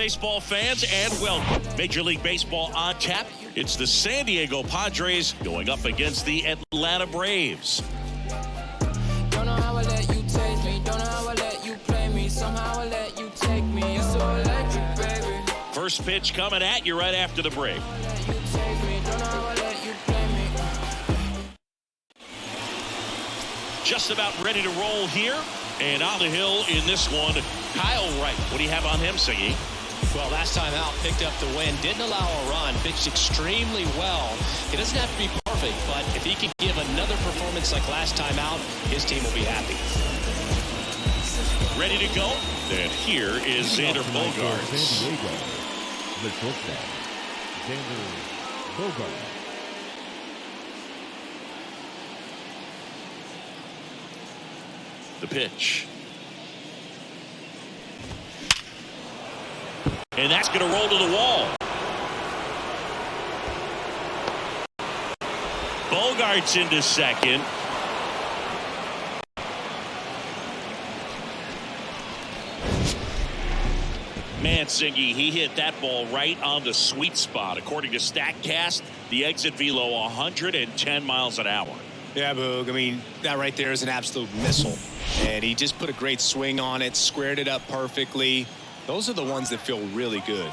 baseball fans, and welcome. Major League Baseball on tap. It's the San Diego Padres going up against the Atlanta Braves. Don't know how I let you taste me. Don't know how I let you play me. Somehow I let you take me. You're so electric, baby. First pitch coming at you right after the break. Don't know how I let you take me. Don't know how I let you play me. Just about ready to roll here. And on the hill in this one, Kyle Wright. What do you have on him, Siggy? Well, last time out, picked up the win, didn't allow a run, pitched extremely well. He doesn't have to be perfect, but if he can give another performance like last time out, his team will be happy. Ready to go? And here is Xander Bogaerts. San Diego, the shortstop, Xander Bogaerts. The pitch. And that's going to roll to the wall. Bogaerts into second. Man, Siggy, he hit that ball right on the sweet spot. According to StatCast, the exit velo 110 miles an hour. Yeah, Boog, I mean, that right there is an absolute missile. And he just put a great swing on it, squared it up perfectly. Those are the ones that feel really good.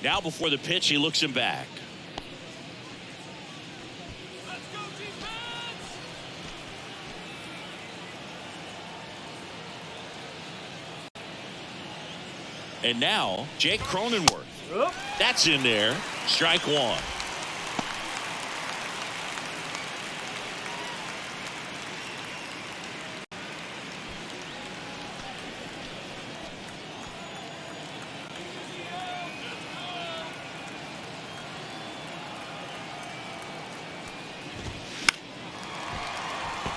Now before the pitch, he looks him back. And now, Jake Cronenworth. That's in there. Strike one.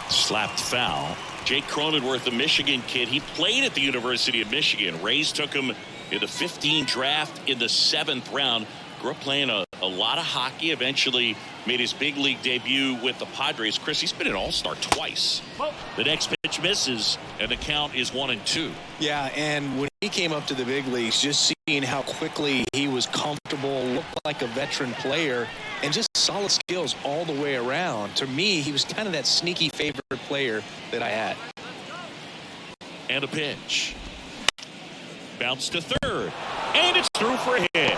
Slapped foul. Jake Cronenworth, a Michigan kid. He played at the University of Michigan. Rays took him in the 15 draft in the 7th round. Grew up playing a lot of hockey. Eventually made his big league debut with the Padres. Chris, he's been an all-star twice. The next pitch misses, and the count is 1-2. Yeah, and when he came up to the big leagues, just seeing how quickly he was comfortable, looked like a veteran player, and just solid skills all the way around. To me, he was kind of that sneaky favorite player that I had. And a pitch. Bounce to third. And it's through for a hit.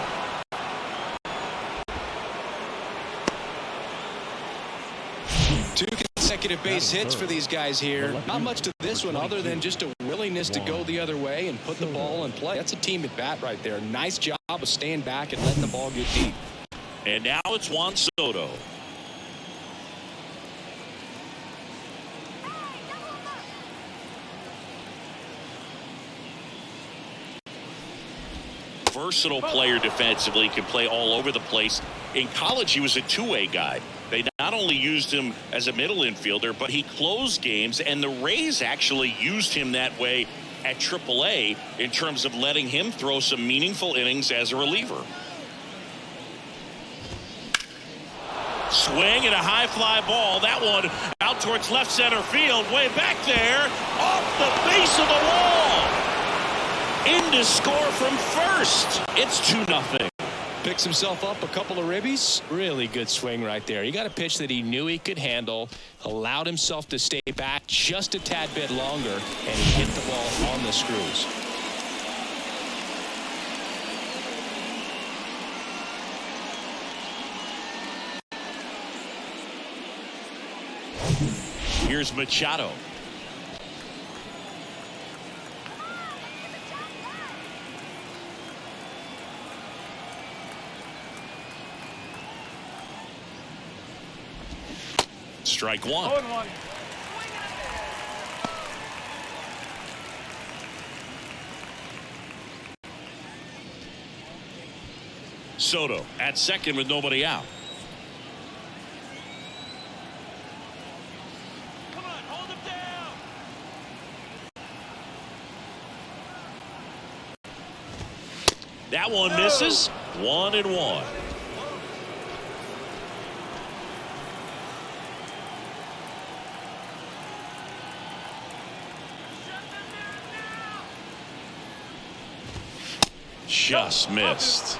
Two consecutive base hits for these guys here. Not much to this one other than just a willingness to go the other way and put the ball in play. That's a team at bat right there. Nice job of staying back and letting the ball get deep. And now it's Juan Soto. Versatile player defensively, can play all over the place. In college, he was a two-way guy. They not only used him as a middle infielder, but he closed games, and the Rays actually used him that way at AAA in terms of letting him throw some meaningful innings as a reliever. Swing and a high fly ball. That one out towards left center field. Way back there. Off the base of the wall. In to score from first. It's 2-0. Picks himself up a couple of ribbies. Really good swing right there. He got a pitch that he knew he could handle, allowed himself to stay back just a tad bit longer, and he hit the ball on the screws. Here's Machado. Strike one. 0-1. Soto at second with nobody out. Come on, hold him down. That one misses. 1-1. Just missed.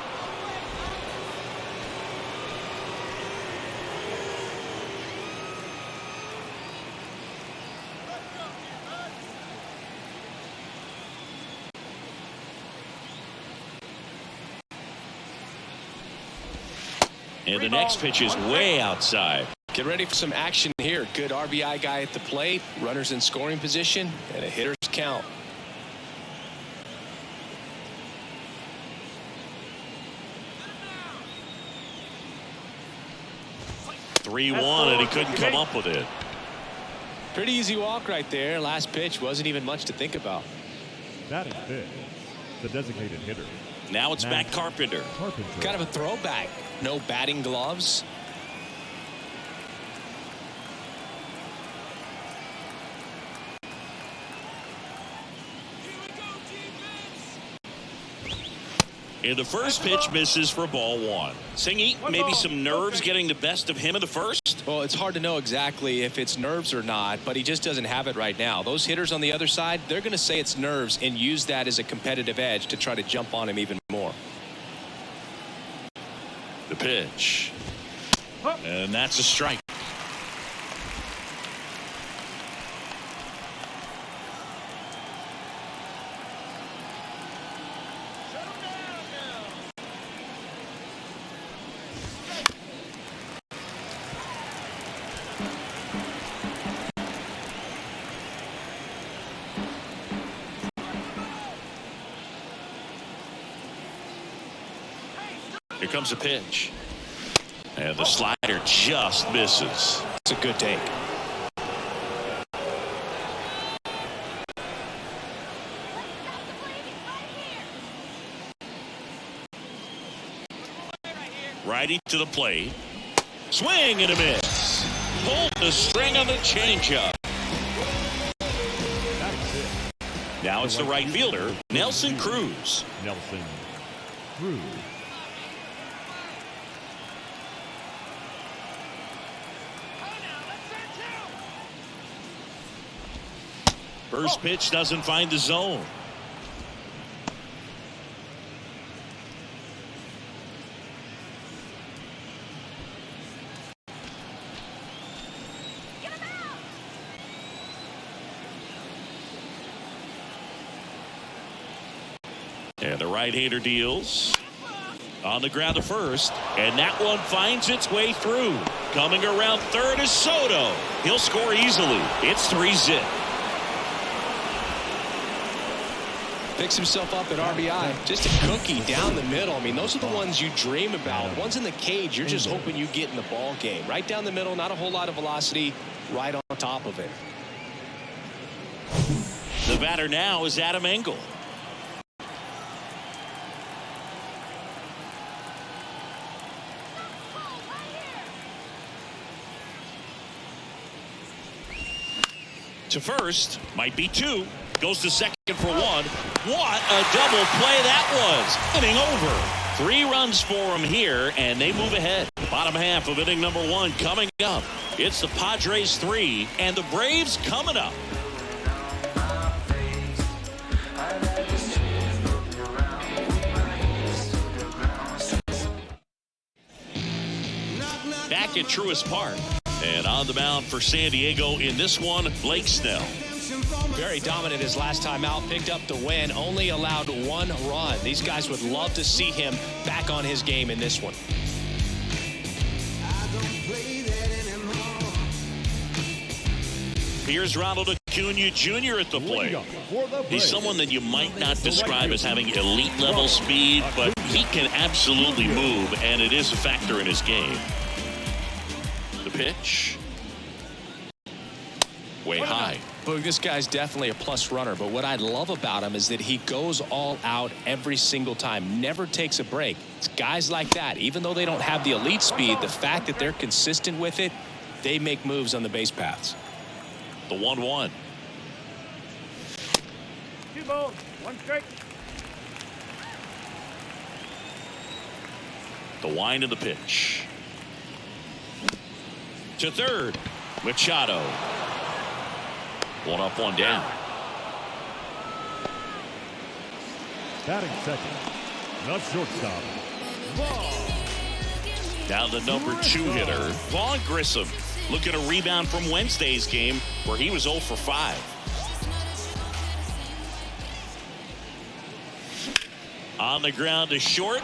And the next pitch is way outside. Get ready for some action here. Good RBI guy at the plate. Runners in scoring position. And a hitter's count. 3-1, and he couldn't come up with it. Pretty easy walk right there. Last pitch wasn't even much to think about. Batting fifth, the designated hitter. Now it's Matt Carpenter. Kind of a throwback. No batting gloves. And the first pitch misses for ball one. Singy, maybe some nerves getting the best of him in the first? Well, it's hard to know exactly if it's nerves or not, but he just doesn't have it right now. Those hitters on the other side, they're going to say it's nerves and use that as a competitive edge to try to jump on him even more. The pitch. And that's a strike. Here comes a pitch. And the slider just misses. It's a good take. Righty to the plate. Swing and a miss. Pulled the string on the changeup. Now it's the right fielder, Nelson Cruz. Nelson Cruz. First pitch doesn't find the zone. And the right-hander deals. On the ground to first. And that one finds its way through. Coming around third is Soto. He'll score easily. It's 3-zip. Picks himself up at RBI. Just a cookie down the middle. I mean, those are the ones you dream about. Ones in the cage, you're just hoping you get in the ball game. Right down the middle, not a whole lot of velocity, right on top of it. The batter now is Adam Engel. To first, might be two. Goes to second for one. What a double play that was. Inning over. 3 runs for him here, and they move ahead. Bottom half of inning number 1 coming up. It's the Padres 3 and the Braves coming up. Back at Truist Park. And on the mound for San Diego in this one, Blake Snell. Very dominant his last time out. Picked up the win. Only allowed 1 run. These guys would love to see him back on his game in this one. Here's Ronald Acuna Jr. at the plate. He's someone that you might not describe as having elite level speed, but he can absolutely move, and it is a factor in his game. The pitch. Way high. Boog, this guy's definitely a plus runner, but what I love about him is that he goes all out every single time, never takes a break. It's guys like that, even though they don't have the elite speed, the fact that they're consistent with it, they make moves on the base paths. The 1-1. 2 balls, 1 strike. The wind of the pitch. To third. Machado. 1 up, 1 down. Batting second, The shortstop, Vaughn. Now the number 2 hitter, Vaughn Grissom, looking to rebound from Wednesday's game where he was 0 for 5. On the ground to short.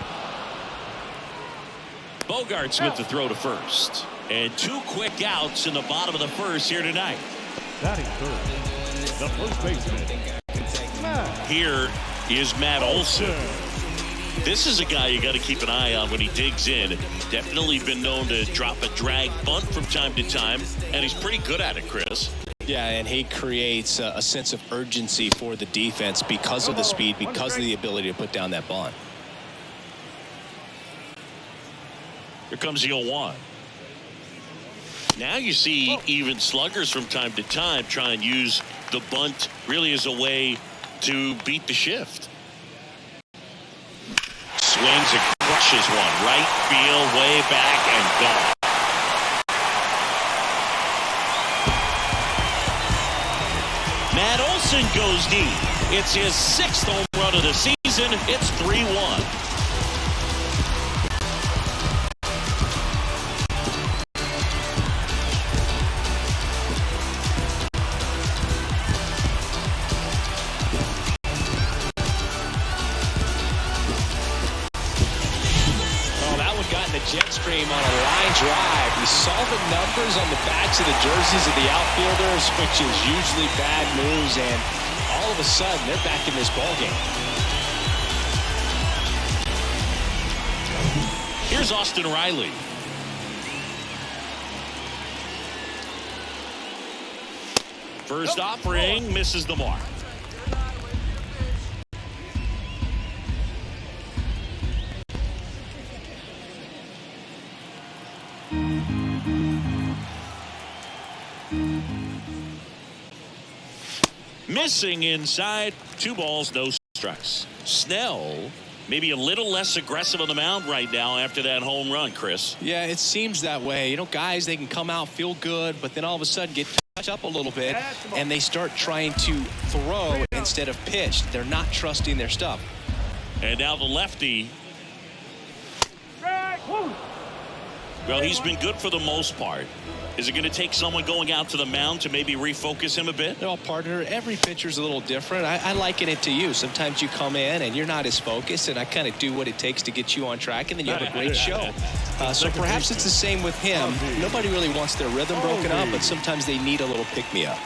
Bogarts with the throw to first. And 2 quick outs in the bottom of the first here tonight. Batting third, the first baseman, Matt. Here is Matt Olson. This is a guy you got to keep an eye on when he digs in. Definitely been known to drop a drag bunt from time to time, and he's pretty good at it, Chris. Yeah, and he creates a sense of urgency for the defense because of the speed, because of the ability to put down that bunt. Here comes the 0-1. Now you see even sluggers from time to time try and use the bunt really as a way to beat the shift. Swings and crushes one. Right field, way back, and gone. Matt Olson goes deep. It's his 6th home run of the season. It's 3-1. Jet stream on a line drive. We saw the numbers on the backs of the jerseys of the outfielders, which is usually bad news, and all of a sudden they're back in this ball game. Here's Austin Riley. First offering misses the mark. Missing inside. 2 balls, no strikes. Snell maybe a little less aggressive on the mound right now after that home run, Chris. Yeah, it seems that way. You know, guys, they can come out, feel good, but then all of a sudden get touched up a little bit, and they start trying to throw instead of pitch. They're not trusting their stuff. And now the lefty. Well, he's been good for the most part. Is it going to take someone going out to the mound to maybe refocus him a bit? No, partner, every pitcher's a little different. I liken it to you. Sometimes you come in and you're not as focused, and I kind of do what it takes to get you on track, and then you have a great show. So perhaps it's the same with him. Nobody really wants their rhythm broken up, but sometimes they need a little pick-me-up.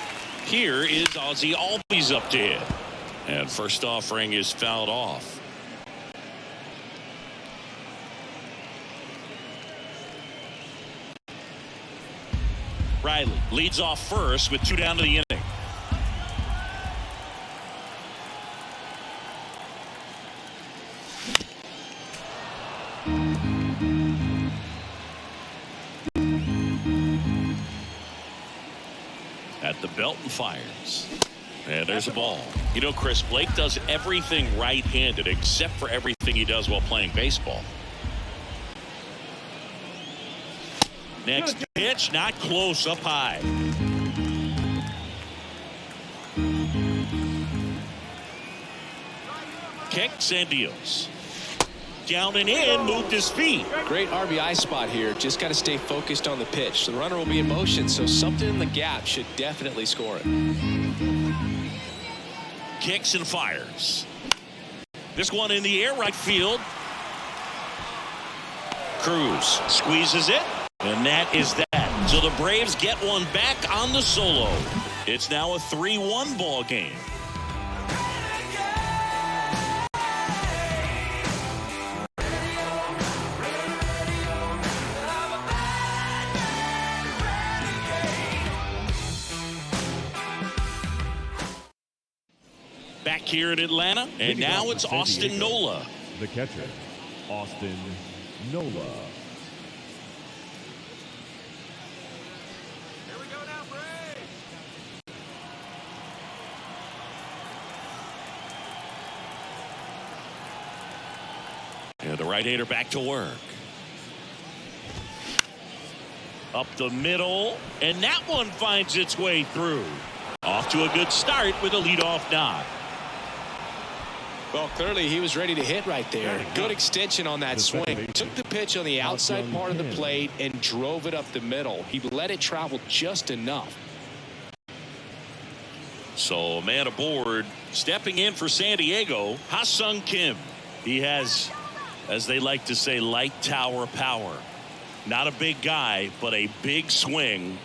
Here is Ozzie Albies up to hit. And first offering is fouled off. Riley leads off first with 2 down to the inning. At the belt and fires. And there's a ball. You know, Chris, Blake does everything right-handed except for everything he does while playing baseball. Next pitch, not close, up high. Kicks and deals. Down and in, moved his feet. Great RBI spot here. Just got to stay focused on the pitch. The runner will be in motion, so something in the gap should definitely score it. Kicks and fires. This one in the air, right field. Cruz squeezes it. And that is that. So the Braves get one back on the solo. It's now a 3-1 ball game. Back here in Atlanta, and now it's Austin Nola. The catcher, Austin Nola. And the right-hander back to work. Up the middle, and that one finds its way through. Off to a good start with a leadoff knock. Well, clearly he was ready to hit right there. Good extension on that swing. Took the pitch on the outside part of the plate and drove it up the middle. He let it travel just enough. So a man aboard, stepping in for San Diego, Ha-Sung Kim. He has, as they like to say, light tower power. Not a big guy, but a big swing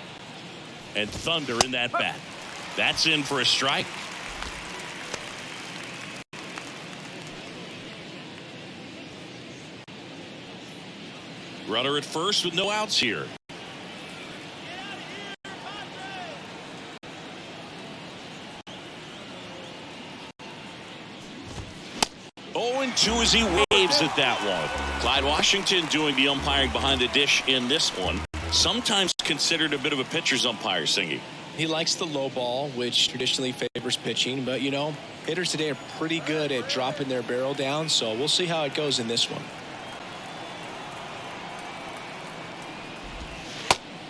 and thunder in that bat. That's in for a strike. Runner at first with no outs here. Oh, and 2 as he waves at that one. Clyde Washington doing the umpiring behind the dish in this one. Sometimes considered a bit of a pitcher's umpire, Singy. He likes the low ball, which traditionally favors pitching. But, you know, hitters today are pretty good at dropping their barrel down. So we'll see how it goes in this one.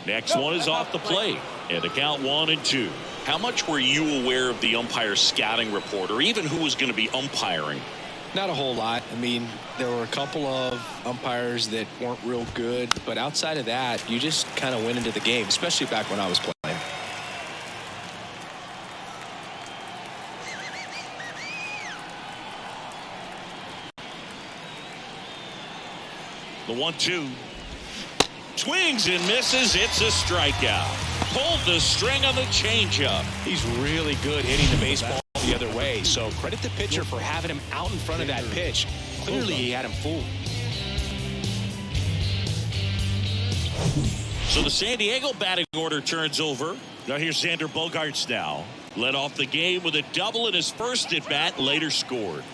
Next one is off the plate. And the count 1-2. How much were you aware of the umpire scouting report or even who was going to be umpiring? Not a whole lot. I mean, there were a couple of umpires that weren't real good. But outside of that, you just kind of went into the game, especially back when I was playing. The 1-2. Swings and misses. It's a strikeout. Pulled the string on the changeup. He's really good hitting the baseball the other way. So credit the pitcher for having him out in front of that pitch. Clearly he had him fooled. So the San Diego batting order turns over. Now here's Xander Bogaerts now. Led off the game with a double in his first at bat, later scored.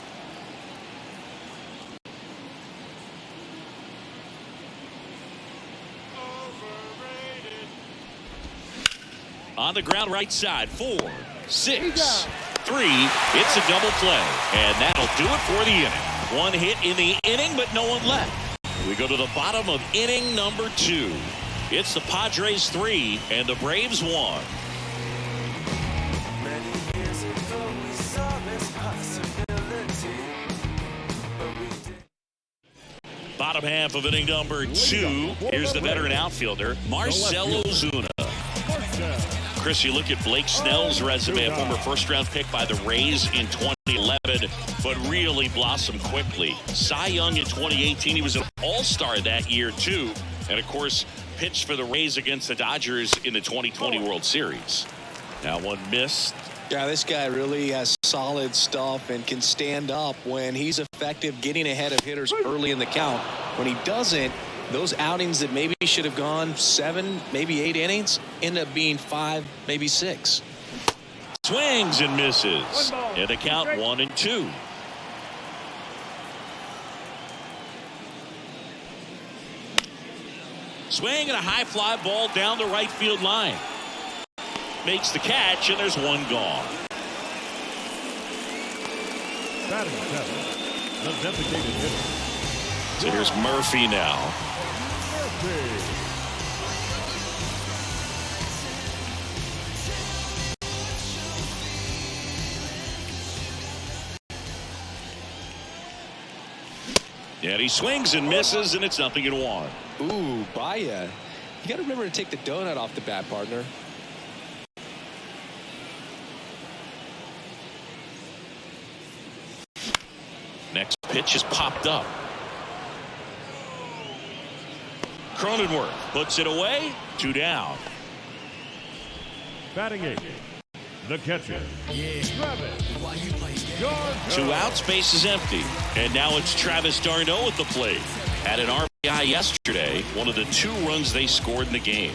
On the ground right side, 4, 6, 3. It's a double play. And that'll do it for the inning. One hit in the inning, but no one left. We go to the bottom of inning number 2. It's the Padres 3 and the Braves 1. Bottom half of inning number 2. Here's the veteran outfielder, Marcell Ozuna. Chris, you look at Blake Snell's resume, a former first-round pick by the Rays in 2011, but really blossomed quickly. Cy Young in 2018. He was an all-star that year, too. And, of course, pitched for the Rays against the Dodgers in the 2020 World Series. Now one missed. Yeah, this guy really has solid stuff and can stand up when he's effective getting ahead of hitters early in the count. When he doesn't, those outings that maybe should have gone 7, maybe 8 innings end up being 5, maybe 6. Swings and misses. And the count 1-2. Swing and a high fly ball down the right field line. Makes the catch, and there's one gone. Batting 7, the designated hitter. So here's Murphy now. And he swings and misses, and it's 0-1. Ooh, Baya. You got to remember to take the donut off the bat, partner. Next pitch is popped up. Cronenworth puts it away. 2 down. Batting 8, the catcher. Travis. 2 outs, base is empty. And now it's Travis d'Arnaud at the plate. Had an RBI yesterday, one of the 2 runs they scored in the game.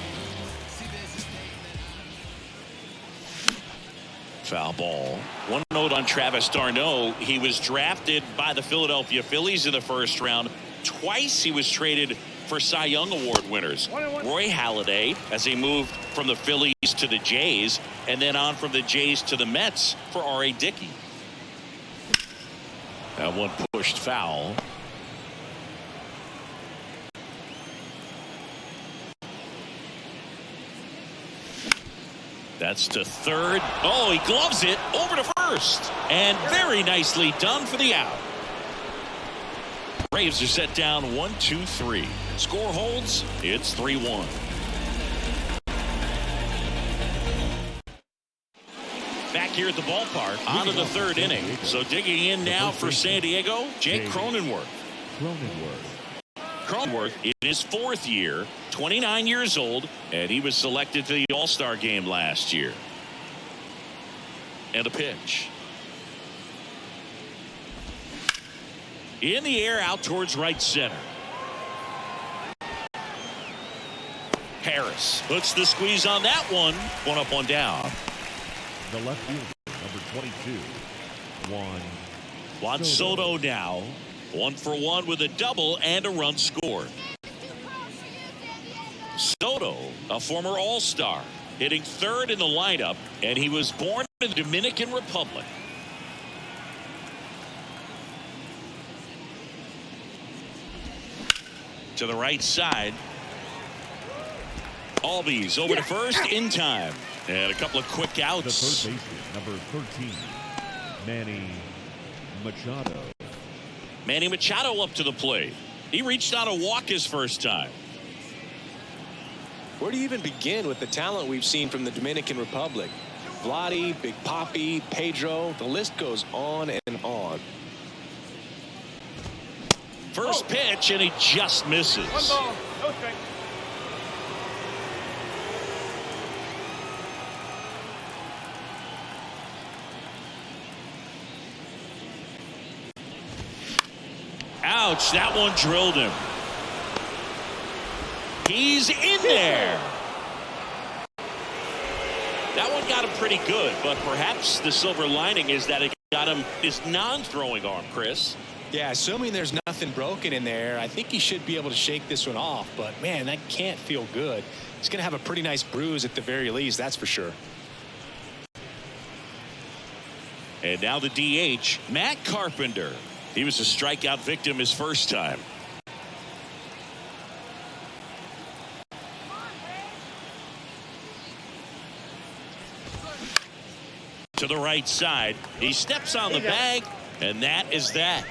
Foul ball. One note on Travis d'Arnaud. He was drafted by the Philadelphia Phillies in the first round. Twice he was traded for Cy Young Award winners. Roy Halladay, as he moved from the Phillies to the Jays, and then on from the Jays to the Mets for R.A. Dickey. That one pushed foul. That's to third. Oh, he gloves it over to first. And very nicely done for the out. Braves are set down 1-2-3. Score holds. It's 3-1. Back here at the ballpark, on to the third inning. So digging in now for San Diego, Jake Cronenworth. Cronenworth in his fourth year, 29 years old, and he was selected to the All-Star game last year. And a pitch. In the air, out towards right center. Harris puts the squeeze on that one. One up, one down. The left fielder, number 22, Juan Soto now 1 for 1 with a double and a run scored. Soto, a former All-Star, hitting third in the lineup, and he was born in the Dominican Republic. To the right side. Albies over to first in time. And a couple of quick the outs. third baseman, number 13, Manny Machado. Manny Machado up to the plate. He reached on a walk his first time. Where do you even begin with the talent we've seen from the Dominican Republic? Vladdy, Big Papi, Pedro, the list goes on and on. First pitch, and he just misses. 1 ball, no strike. Ouch, that one drilled him. He's in there. That one got him pretty good, but perhaps the silver lining is that it got him his non-throwing arm, Chris. Yeah, assuming there's nothing broken in there, I think he should be able to shake this one off. But, man, that can't feel good. He's going to have a pretty nice bruise at the very least, that's for sure. And now the DH, Matt Carpenter. He was a strikeout victim his first time. To the right side. He steps on the bag, and that is that.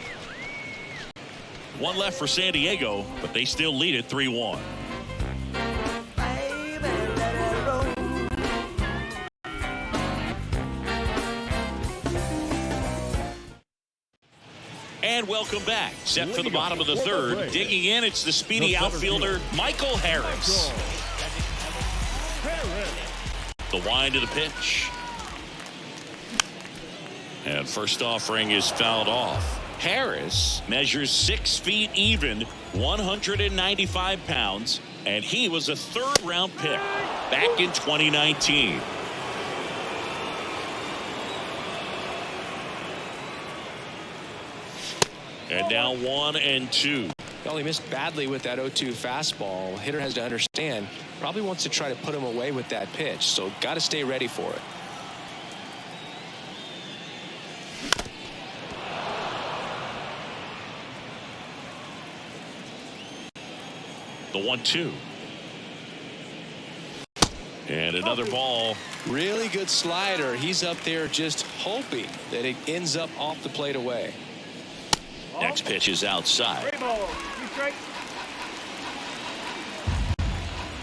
One left for San Diego, but they still lead it 3-1. And welcome back. Set for the bottom of the third. Digging in, it's the speedy outfielder, Michael Harris. The wind of the pitch. And first offering is fouled off. Harris measures 6 feet even, 195 pounds, and he was a third-round pick back in 2019. And now 1-2. Well, he missed badly with that 0-2 fastball. Hitter has to understand, probably wants to try to put him away with that pitch, so got to stay ready for it. The 1-2. And another ball. Really good slider. He's up there just hoping that it ends up off the plate away. Next pitch is outside. 3 balls, 2 strikes.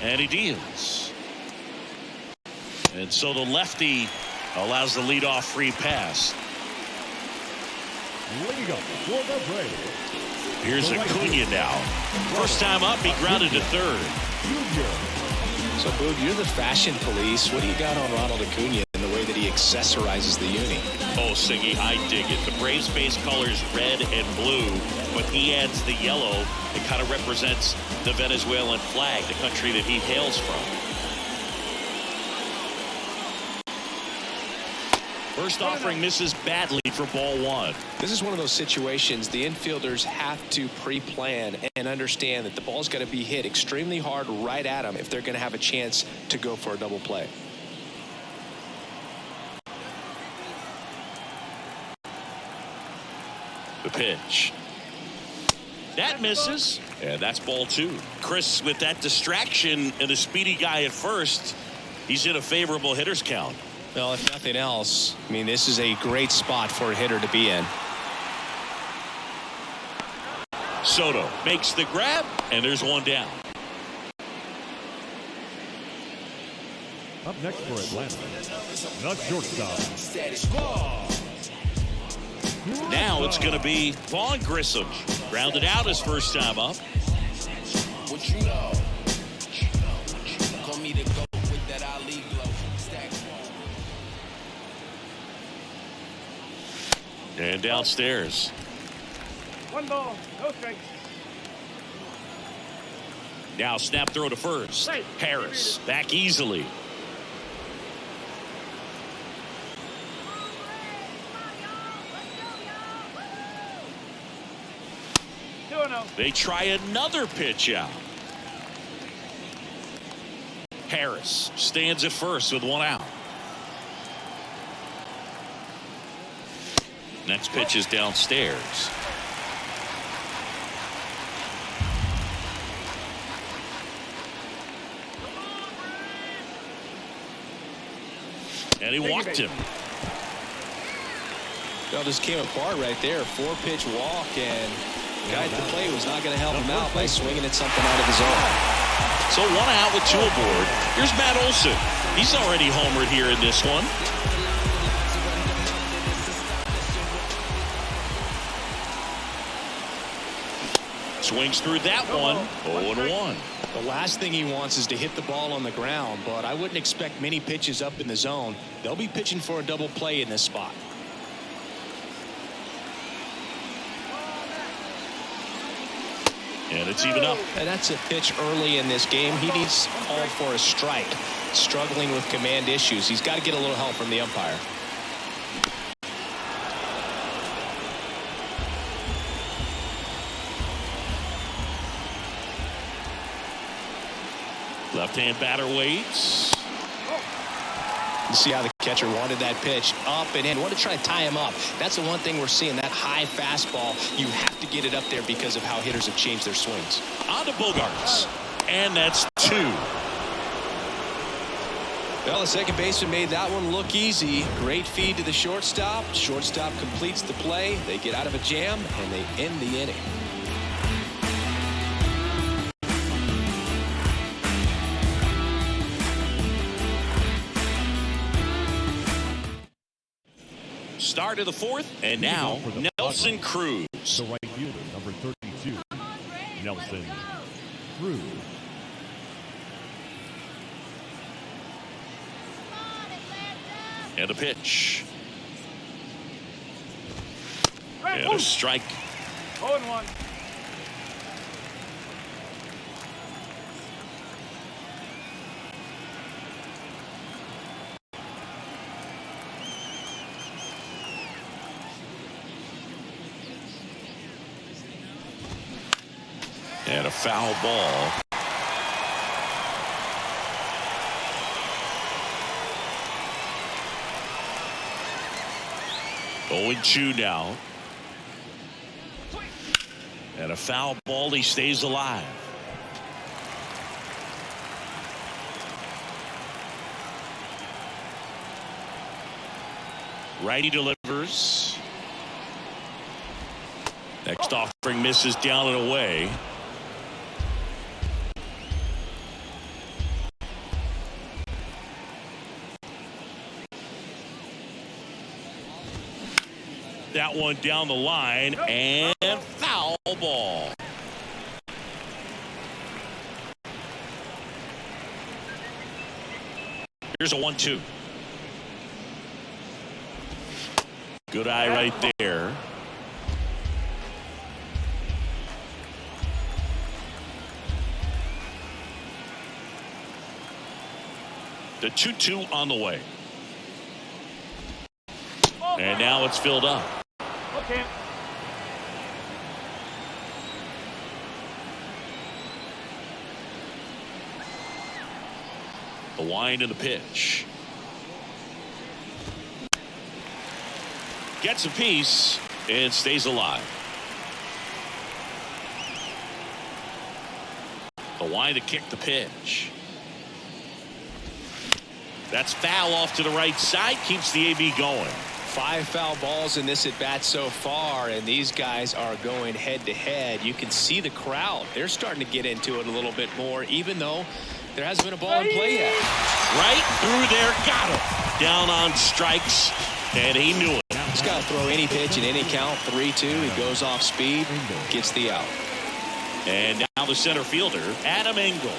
And he deals. And so the lefty allows the leadoff free pass. Leading up for the Braves, Here's Acuna now. First time up, he grounded to third. So, Boog, you're the fashion police. What do you got on Ronald Acuna in the way that he accessorizes the uni? Oh, Siggy, I dig it. The Braves base colors red and blue, but he adds the yellow. It kind of represents the Venezuelan flag, the country that he hails from. First offering misses badly for ball 1. This is one of those situations the infielders have to pre-plan and understand that the ball's got to be hit extremely hard right at them if they're going to have a chance to go for a double play. The pitch. That misses, and that's ball 2. Chris, with that distraction and a speedy guy at first, he's in a favorable hitter's count. Well, if nothing else, I mean, this is a great spot for a hitter to be in. Soto makes the grab, and there's one down. Up next for Atlanta, the shortstop. Now it's going to be Vaughn Grissom. Grounded out his first time up. What you know? Call me the GOAT with that Ali glow. Stack And downstairs. 1 ball, no strikes. Now snap throw to first. Harris back easily. 2-0. They try another pitch out. Harris stands at first with one out. Next pitch is downstairs. And he walked him. Well, this came apart right there. 4-pitch walk, and the guy at the plate was not going to help him out by swinging at something out of his zone. So 1 out with 2 aboard. Here's Matt Olson. He's already homered here in this one. Swings through that one. 0-1. The last thing he wants is to hit the ball on the ground, but I wouldn't expect many pitches up in the zone. They'll be pitching for a double play in this spot. And it's even up. And that's a pitch early in this game. He needs called for a strike. Struggling with command issues. He's got to get a little help from the umpire. Left-hand batter waits. You see how the catcher wanted that pitch up and in. Want to try to tie him up. That's the one thing we're seeing. That high fastball, you have to get it up there because of how hitters have changed their swings. On to Bogarts. And that's 2. Well, the second baseman made that one look easy. Great feed to the shortstop. Shortstop completes the play. They get out of a jam, and they end the inning. Start of the 4th, and now Nelson Cruz. The right fielder, number 32, Nelson Cruz. And a pitch. And a strike. 0-1. And a foul ball. Oh, 0-2 now. And a foul ball. He stays alive. Righty delivers. Next offering misses down and away. That one down the line, and foul ball. Here's a 1-2. Good eye right there. The 2-2 on the way. And now it's filled up. Okay. The wind and the pitch. Gets a piece and stays alive. The wind to kick the pitch. That's foul off to the right side. Keeps the AB going. 5 foul balls in this at bat so far, and these guys are going head to head. You can see the crowd. They're starting to get into it a little bit more, even though there hasn't been a ball in play yet. Right through there. Got him. Down on strikes, and he knew it. He's got to throw any pitch in any count. 3-2. He goes off speed, gets the out. And now the center fielder, Adam Engel.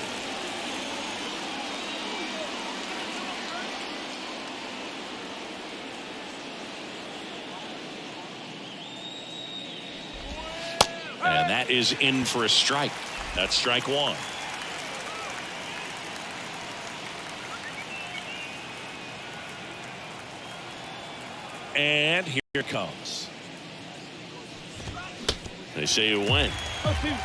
And that is in for a strike. That's strike one. And here it comes. They say it went. 0-2.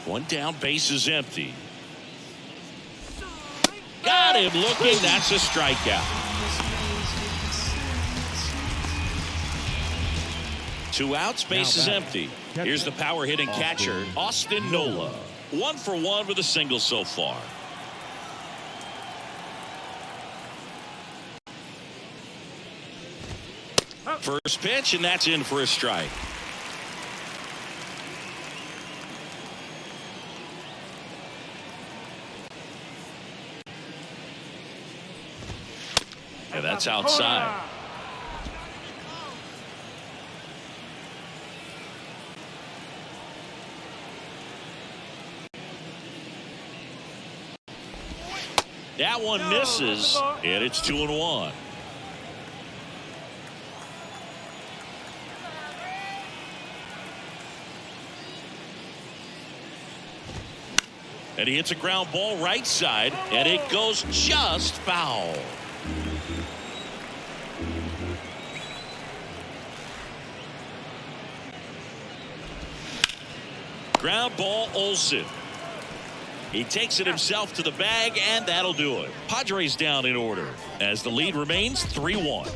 One down, base is empty. Got him looking. That's a strikeout. 2 outs, base is empty. Here's the power hitting catcher, Austin Nola. 1 for 1 with a single so far. First pitch, and that's in for a strike. And that's outside. That one misses, and it's 2-1. And he hits a ground ball right side, and it goes just foul. Ground ball, Olsen. He takes it himself to the bag, and that'll do it. Padres down in order as the lead remains 3-1.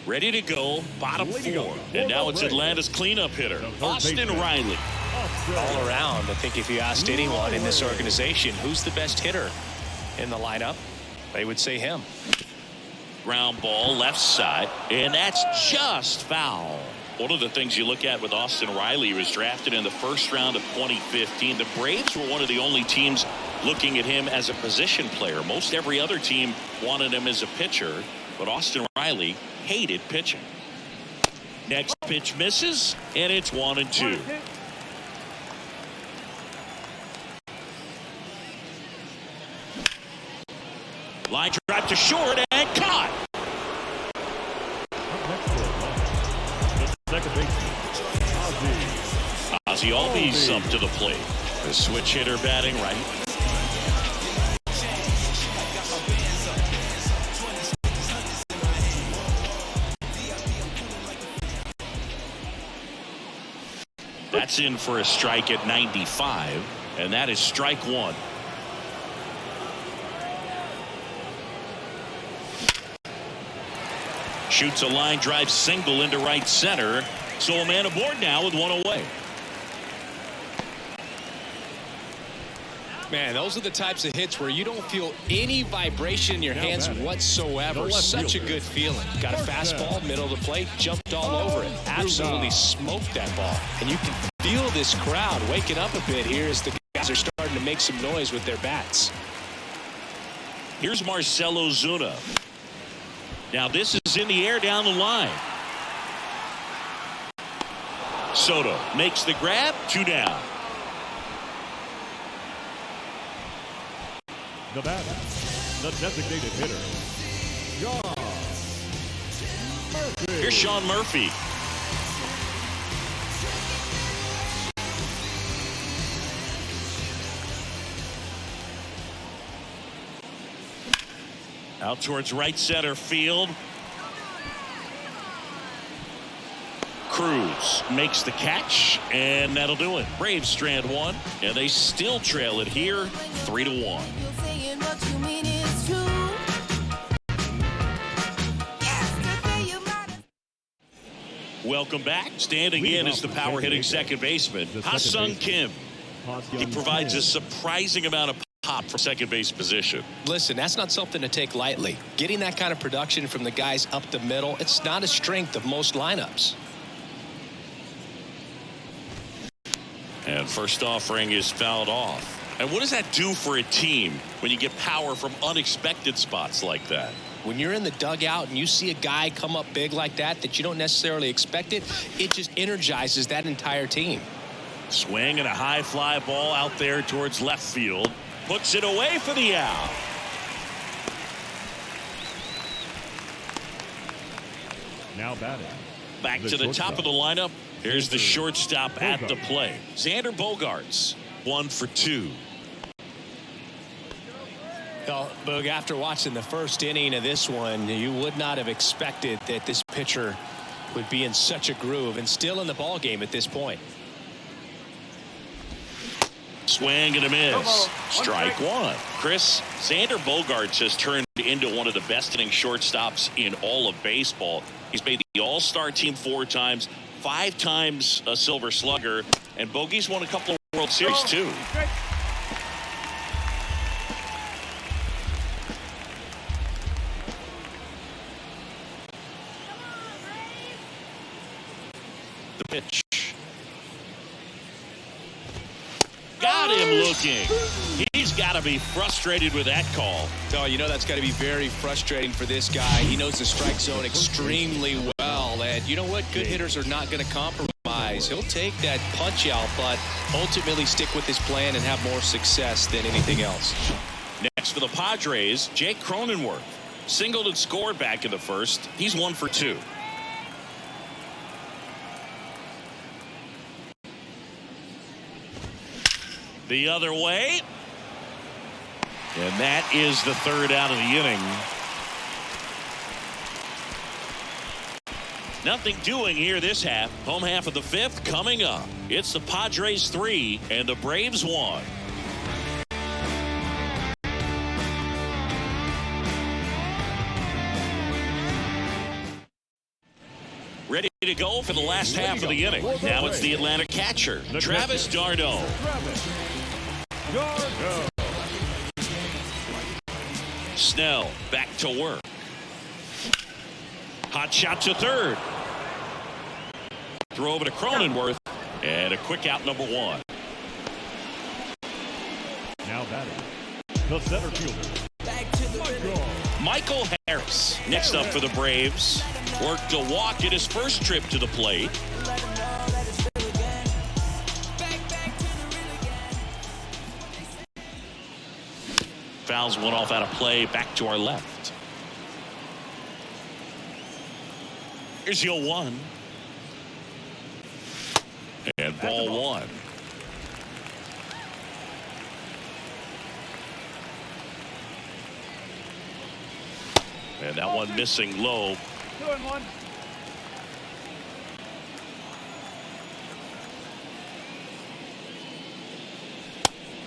Ready to go, bottom 4. And now it's Atlanta's cleanup hitter, Austin Riley. All around, I think if you asked anyone in this organization who's the best hitter in the lineup, they would say him. Ground ball left side, and that's just foul. One of the things you look at with Austin Riley, he was drafted in the first round of 2015. The Braves were one of the only teams looking at him as a position player. Most every other team wanted him as a pitcher, but Austin Riley hated pitching. Next pitch misses, and it's 1-2. Line drive to short and caught. Second baseman, Ozzie Albies up to the plate. The switch hitter batting right. That's in for a strike at 95, and that is strike one. Shoots a line drive single into right center. So a man aboard now with 1 away. Man, those are the types of hits where you don't feel any vibration in your hands whatsoever. Such a good feeling. Got a fastball, middle of the plate, jumped all over it. Absolutely smoked that ball. And you can feel this crowd waking up a bit here as the guys are starting to make some noise with their bats. Here's Marcell Ozuna. Now this is in the air down the line. Soto makes the grab, 2 down. Nevada, the designated hitter, Sean Murphy. Here's Sean Murphy. Out towards right center field. Cruz makes the catch, and that'll do it. Braves strand one, and they still trail it here 3-1. Welcome back. Standing in is the power hitting second baseman, Ha-Sung Kim. He provides a surprising amount of pop from second base position. Listen, that's not something to take lightly. Getting that kind of production from the guys up the middle, it's not a strength of most lineups. And first offering is fouled off. And what does that do for a team when you get power from unexpected spots like that? When you're in the dugout and you see a guy come up big like that you don't necessarily expect it just energizes that entire team. Swing and a high fly ball out there towards left field. Puts it away for the out. Now batting. Back to the top of the lineup. Here's the shortstop at the plate. Xander Bogaerts, 1 for 2. Well, Boog, after watching the first inning of this one, you would not have expected that this pitcher would be in such a groove and still in the ball game at this point. Swing and a miss. Strike one. Chris, Xander Bogaerts has turned into one of the best hitting shortstops in all of baseball. He's made the All-Star team 4 times, 5 times a Silver Slugger, and Bogey's won a couple of World Series too. The pitch. Got him looking. He's got to be frustrated with that call. Oh, you know that's got to be very frustrating for this guy. He knows the strike zone extremely well, and you know what? Good hitters are not going to compromise. He'll take that punch out, but ultimately stick with his plan and have more success than anything else. Next for the Padres, Jake Cronenworth. Singled and scored back in the first. He's 1 for 2. The other way. And that is the 3rd out of the inning. Nothing doing here this half. Home half of the 5th coming up. It's the Padres 3 and the Braves 1. Ready to go for the last half of the inning. Now it's the Atlanta catcher, Travis d'Arnaud. Snell back to work. Hot shot to third. Throw over to Cronenworth. And a quick out, number 1. Now batting. The center fielder. Michael Harris. Next up for the Braves. Worked a walk at his first trip to the plate. Fouls one off out of play. Back to our left. Here's your 1. And ball 1. And that one missing low. 2-1.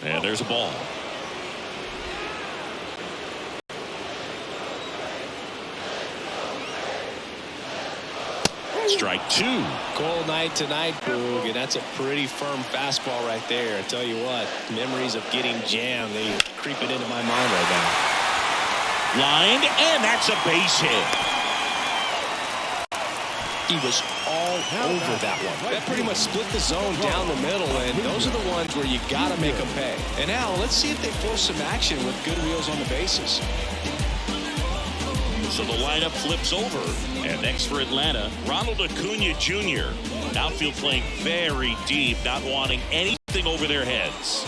And there's a ball. Strike 2. Cold night tonight, Boog, and that's a pretty firm fastball right there. I tell you what, memories of getting jammed, they creeping into my mind right now. Lined, and that's a base hit. He was all over that one. That pretty much split the zone down the middle, and those are the ones where you got to make them pay. And now let's see if they force some action with good wheels on the bases. So the lineup flips over. And next for Atlanta, Ronald Acuna Jr. Outfield playing very deep, not wanting anything over their heads.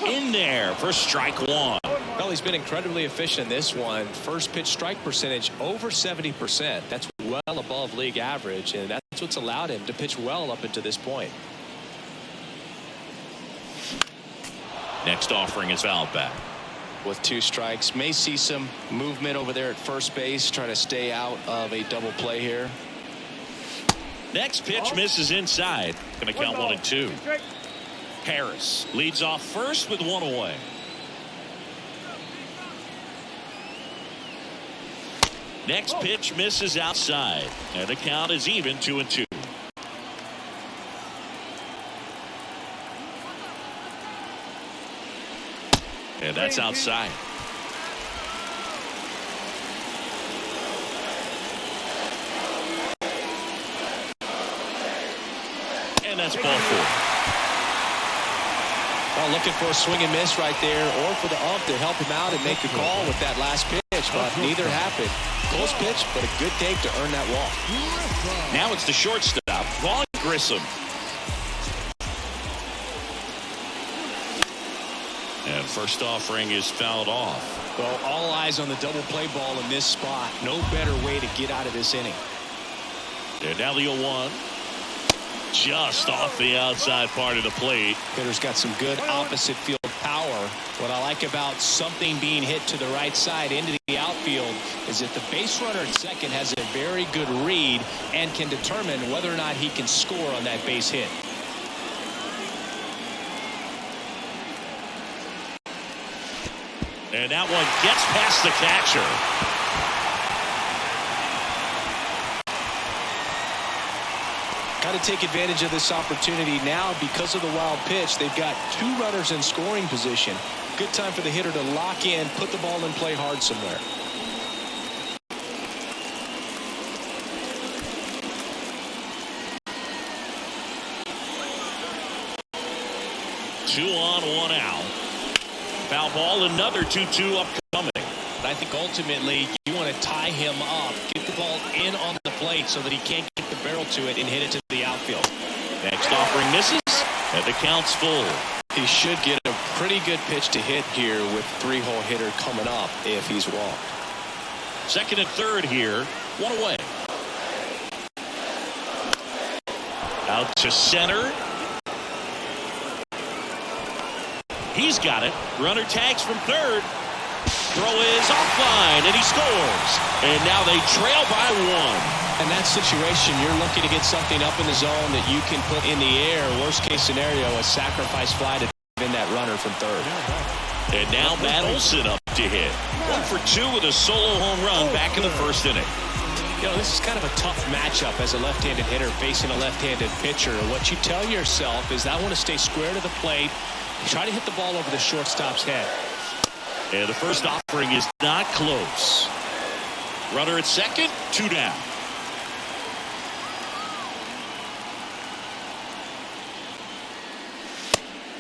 In there for strike 1. Well, he's been incredibly efficient in this one. First pitch strike percentage over 70%. That's well above league average, and that's That's what's allowed him to pitch well up until this point. Next offering is fouled back. With 2 strikes, may see some movement over there at first base, trying to stay out of a double play here. Next pitch misses inside. Going to count 1 and 2. Harris leads off first with 1 away. Next pitch misses outside, and the count is even 2 and 2. And that's outside. And that's ball 4. Well, looking for a swing and miss right there, or for the ump to help him out and make the call with that last pitch, but neither happened. Close pitch, but a good take to earn that walk. Now it's the shortstop, Vaughn Grissom. And first offering is fouled off. Well, all eyes on the double play ball in this spot. No better way to get out of this inning. And now the 0-1. Just off the outside part of the plate. Hitter's got some good opposite field power. What I like about something being hit to the right side into the outfield is that the base runner at second has a very good read and can determine whether or not he can score on that base hit. And that one gets past the catcher. Got to take advantage of this opportunity now because of the wild pitch. They've got 2 runners in scoring position. Good time for the hitter to lock in, put the ball in play hard somewhere. Two on, 1 out. Foul ball, another 2-2 upcoming. But I think ultimately you want to tie him up, get the ball in on the plate so that he can't get the barrel to it and hit it to the outfield. Next offering misses, and the count's full. He should get a pretty good pitch to hit here with 3-hole hitter coming up if he's walked. Second and third here, 1 away. Out to center. He's got it. Runner tags from third. Throw is offline, and he scores. And now they trail by 1. In that situation, you're looking to get something up in the zone that you can put in the air. Worst case scenario, a sacrifice fly to in that runner from third. And now Matt Olson up to hit. 1 for 2 with a solo home run back in the first inning. You know, this is kind of a tough matchup as a left-handed hitter facing a left-handed pitcher. What you tell yourself is, I want to stay square to the plate, try to hit the ball over the shortstop's head. And the first offering is not close. Runner at second, 2 down.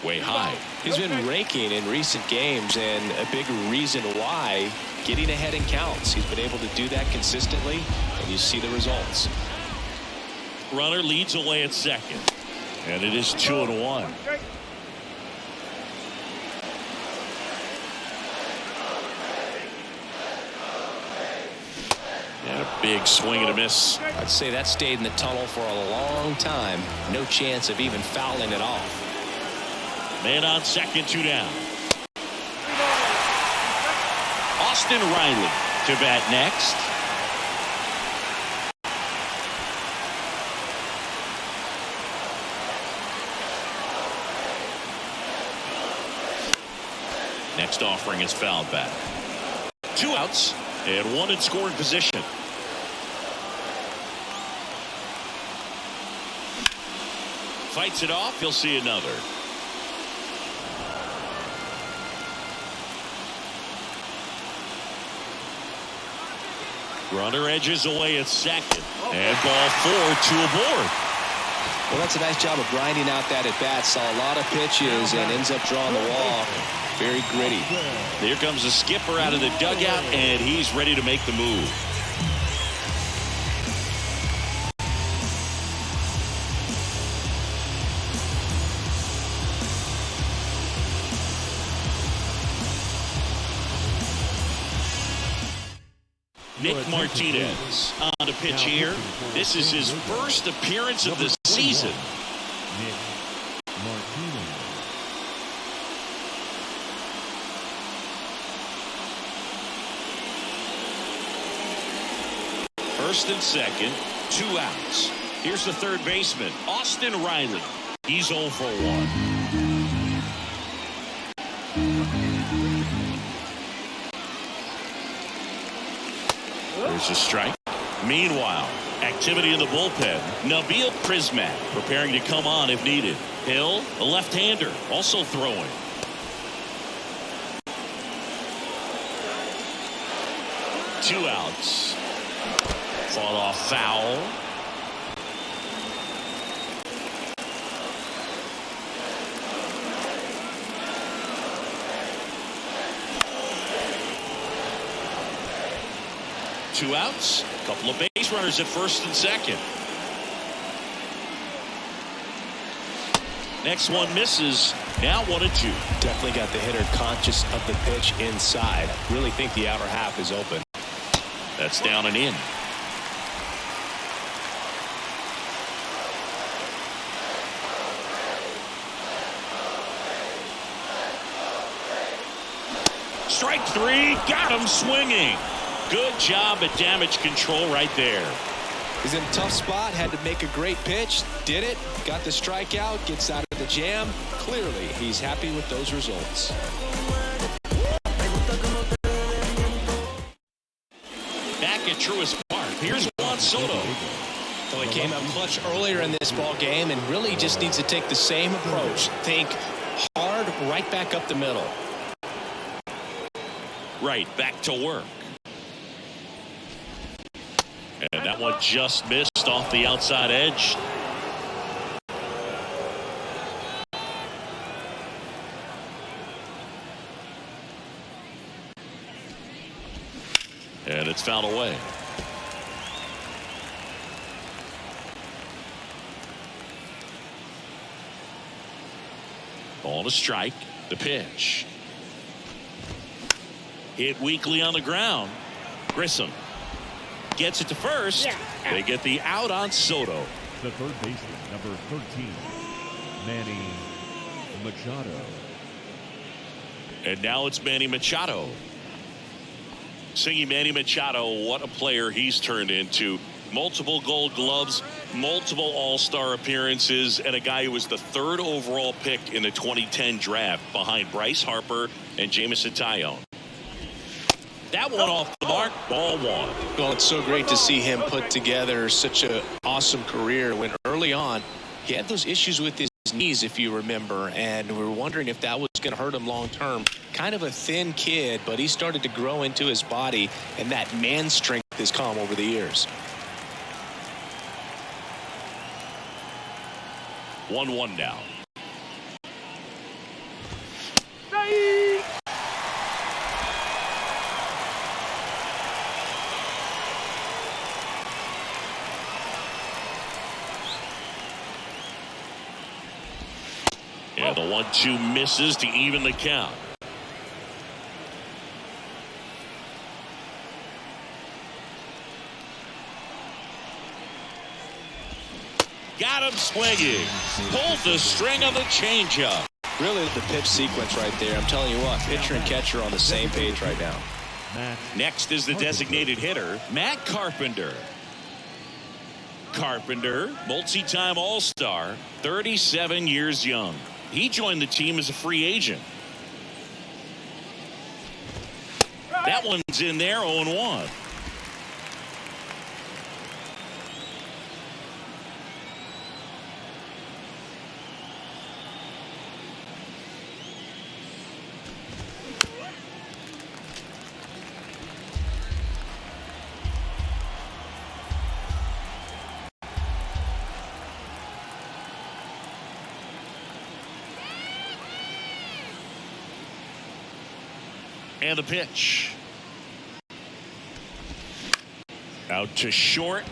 Way high. He's been raking in recent games, and a big reason why, getting ahead in counts. He's been able to do that consistently, and you see the results. Runner leads away at second, and it is 2-1. And a big swing and a miss. I'd say that stayed in the tunnel for a long time. No chance of even fouling it off. Man on second, 2 down. Austin Riley to bat next. Next offering is fouled back. 2 outs and 1 in scoring position. Fights it off. He'll see another. Runner edges away at second. And ball 4, 2 aboard. Well, that's a nice job of grinding out that at-bat. Saw a lot of pitches and ends up drawing the walk. Very gritty. Here comes the skipper out of the dugout, and he's ready to make the move. Nick Martinez on the pitch here. This is his first appearance of the season. Nick Martinez. First and second, 2 outs. Here's the third baseman, Austin Riley. He's 0 for 1. There's a strike. Meanwhile, activity in the bullpen. Nabil Prismac preparing to come on if needed. Hill, a left-hander, also throwing. Two outs. Fought off foul. Two outs. A couple of base runners at first and second. Next one misses. Now 1-2. Definitely got the hitter conscious of the pitch inside. Really think the outer half is open. That's down and in. Strike three. Got him swinging. Good job at damage control right there. He's in a tough spot. Had to make a great pitch. Did it. Got the strikeout. Gets out of the jam. Clearly, he's happy with those results. Back at Truist Park. Here's Juan Soto. So he came up clutch earlier in this ball game and really just needs to take the same approach. Think hard, right back up the middle. Right back to work. And that one just missed off the outside edge. And it's fouled away. On a strike. The pitch. Hit weakly on the ground. Grissom gets it to first. They get the out on Soto. The third baseman, number 13, Manny Machado. And now it's Manny Machado. Singing Manny Machado, what a player he's turned into. Multiple Gold Gloves, multiple All-Star appearances, and a guy who was the 3rd overall pick in the 2010 draft behind Bryce Harper and Jameson Taillon. That one off the mark, ball 1. Well, it's so great to see him put together such an awesome career when early on he had those issues with his knees, if you remember, and we were wondering if that was going to hurt him long term. Kind of a thin kid, but he started to grow into his body, and that man strength has come over the years. 1-1 now. And the 1-2 misses to even the count. Got him swinging. Pulled the string of the changeup. Really the pitch sequence right there. I'm telling you what, pitcher and catcher are on the same page right now. Next is the designated hitter, Matt Carpenter. Carpenter, multi-time All-Star, 37 years young. He joined the team as a free agent. That one's in there, 0-1. And the pitch. Out to short.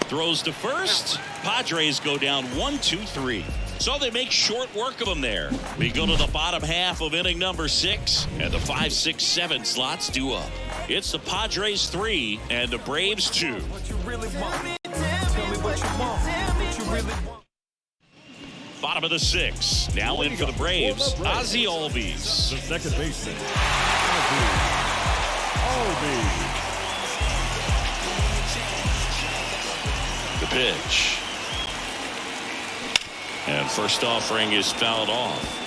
Throws to first. Padres go down 1-2-3. So they make short work of them there. We go to the bottom half of inning number 6, and the 5, 6, 7 slots due up. It's the Padres 3 and the Braves 2. Bottom of the 6th. Now in for the Braves, Ozzie Albies. The second baseman, Ozzie Albies. The pitch. And first offering is fouled off.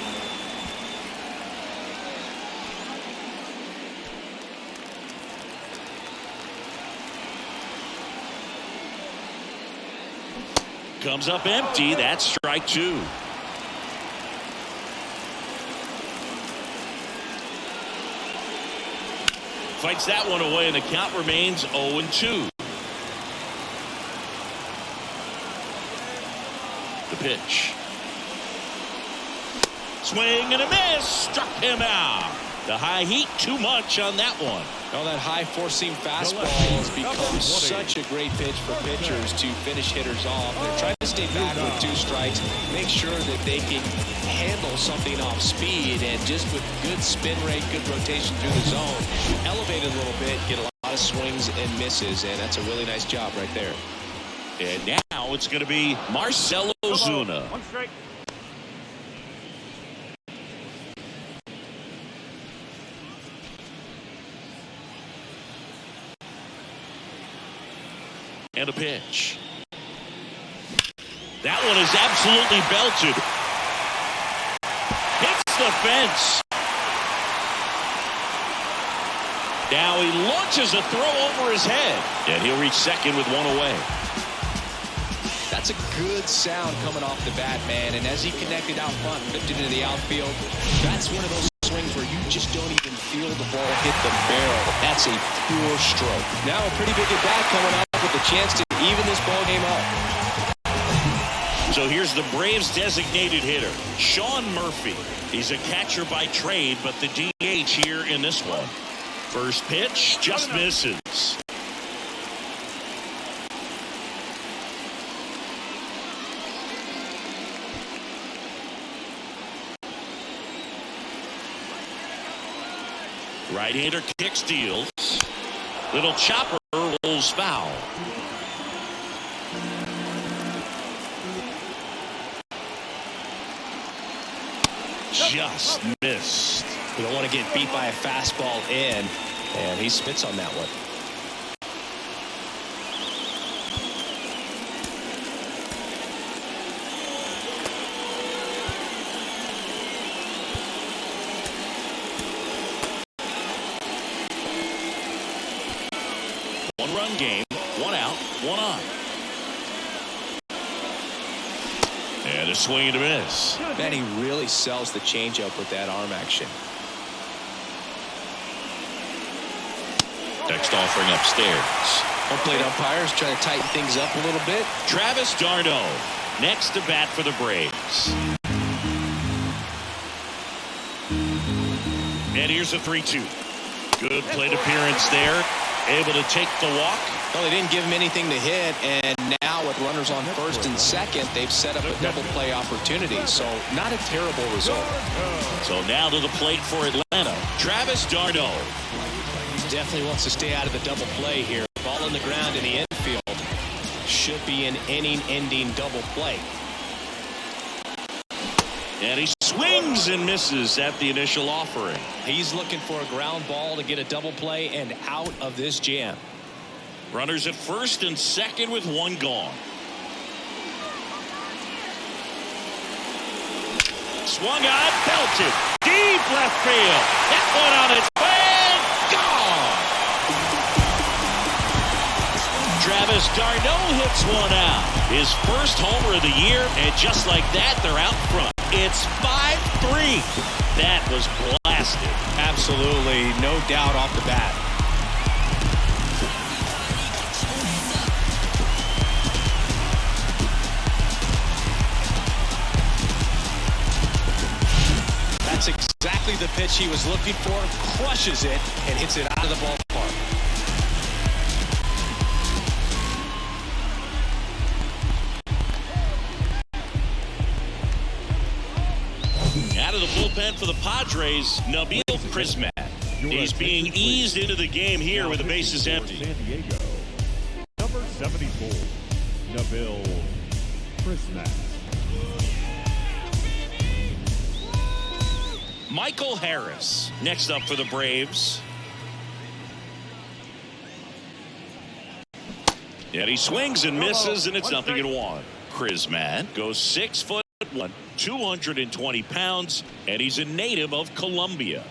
Comes up empty. That's strike 2. Fights that one away, and the count remains 0-2. The pitch. Swing and a miss. Struck him out. The high heat, too much on that one. Oh, that high four-seam fastball has become such a great pitch for pitchers to finish hitters off. They're trying to stay back with 2 strikes, make sure that they can handle something off speed, and just with good spin rate, good rotation through the zone, elevate it a little bit, get a lot of swings and misses, and that's a really nice job right there. And now it's going to be Marcell Ozuna. 1 strike. And a pitch. That one is absolutely belted. Hits the fence. Now he launches a throw over his head. And he'll reach second with 1 away. That's a good sound coming off the bat, man. And as he connected out front, flipped it into the outfield, that's one of those swings where you just don't even feel the ball hit the barrel. That's a pure stroke. Now a pretty big at bat coming up with a chance to even this ball game up. So here's the Braves designated hitter, Sean Murphy. He's a catcher by trade, but the DH here in this one. First pitch just misses. Right-hander kick steals. Little chopper rolls foul. Just missed. You don't want to get beat by a fastball in, and he spits on that one. One-run game, 1 out, 1 on. And a swing and a miss. Man, he really sells the changeup with that arm action. Next offering upstairs. Home plate umpires trying to tighten things up a little bit. Travis d'Arnaud next to bat for the Braves. And here's a 3-2. Good plate appearance there. Able to take the walk. Well, they didn't give him anything to hit, and now with runners on first and second, they've set up a double play opportunity. So not a terrible result. So now to the plate for Atlanta, Travis d'Arnaud. Definitely wants to stay out of the double play here. Ball on the ground in the infield. Should be an inning-ending double play. And he swings and misses at the initial offering. He's looking for a ground ball to get a double play and out of this jam. Runners at first and second with 1 gone. Swung on, belted, deep left field. That one on its way, gone. Travis d'Arnaud hits 1 out. His first homer of the year, and just like that, they're out front. It's 5-3. That was blasted. Absolutely, no doubt off the bat. That's exactly the pitch he was looking for. Crushes it and hits it out of the ballpark. Out of the bullpen for the Padres, Nabil Crismatt. He's being eased into the game here with the bases empty. San Diego, number 74, Nabil Christmas. Michael Harris next up for the Braves. And he swings and misses, and it's 0-1. Christmas goes 6'1", 220 pounds, and he's a native of Colombia.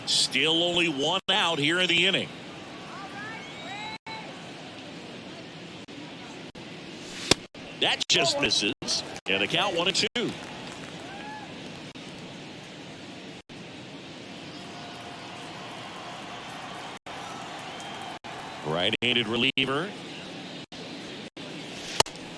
Still only one out here in the inning. That just misses, and the count 1-2. Right-handed reliever.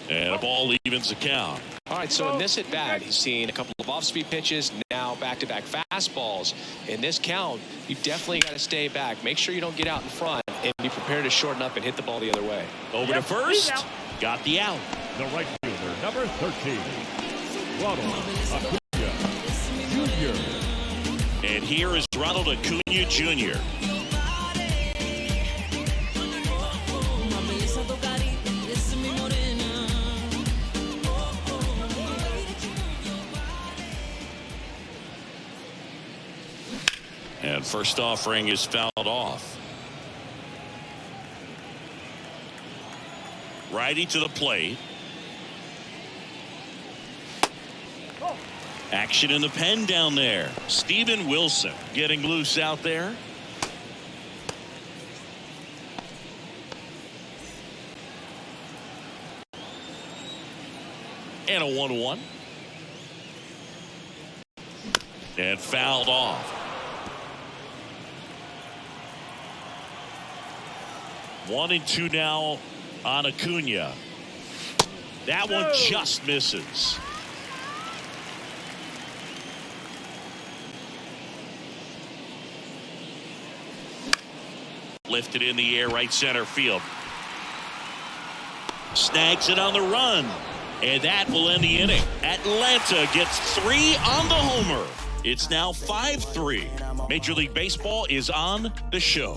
And a ball evens the count. All right, so in this at bat, he's seen a couple of off-speed pitches, now back-to-back fastballs. In this count, you definitely got to stay back. Make sure you don't get out in front and be prepared to shorten up and hit the ball the other way. Over to first. Got the out. The right fielder, number 13, Ronald Acuna Jr. And here is Ronald Acuna Jr. And first offering is fouled off. Righty to the plate. Action in the pen down there. Steven Wilson getting loose out there. And a 1-1. And fouled off. 1-2 now on Acuna. That one just misses. Lifted in the air, right center field. Snags it on the run. And that will end the inning. Atlanta gets 3 on the homer. It's now 5-3. Major League Baseball is on the show.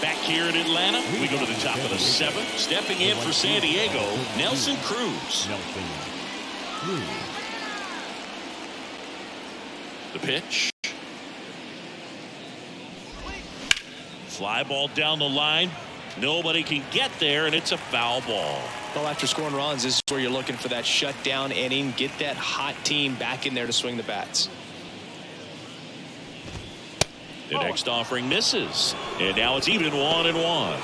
Back here in Atlanta, we go to the top of the 7th. Stepping in for San Diego, Nelson Cruz. The pitch. Fly ball down the line. Nobody can get there, and it's a foul ball. Well, after scoring runs, this is where you're looking for that shutdown inning. Get that hot team back in there to swing the bats. The next offering misses, and now it's even 1-1.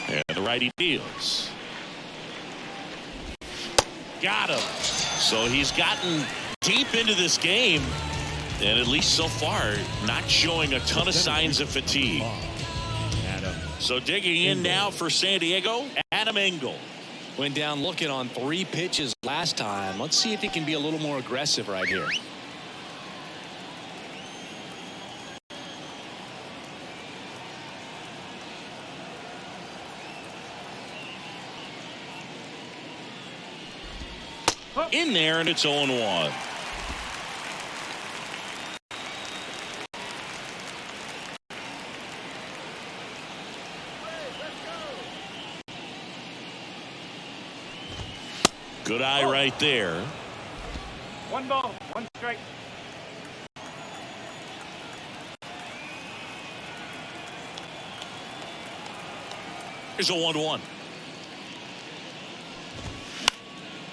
And the righty deals. Got him. So he's gotten deep into this game, and at least so far not showing a ton of signs of fatigue. So digging in now for San Diego, Adam Engel. Went down looking on 3 pitches last time. Let's see if he can be a little more aggressive right here. In there, and it's 0-1. Good eye right there. 1 ball, 1 strike. Here's a 1-1.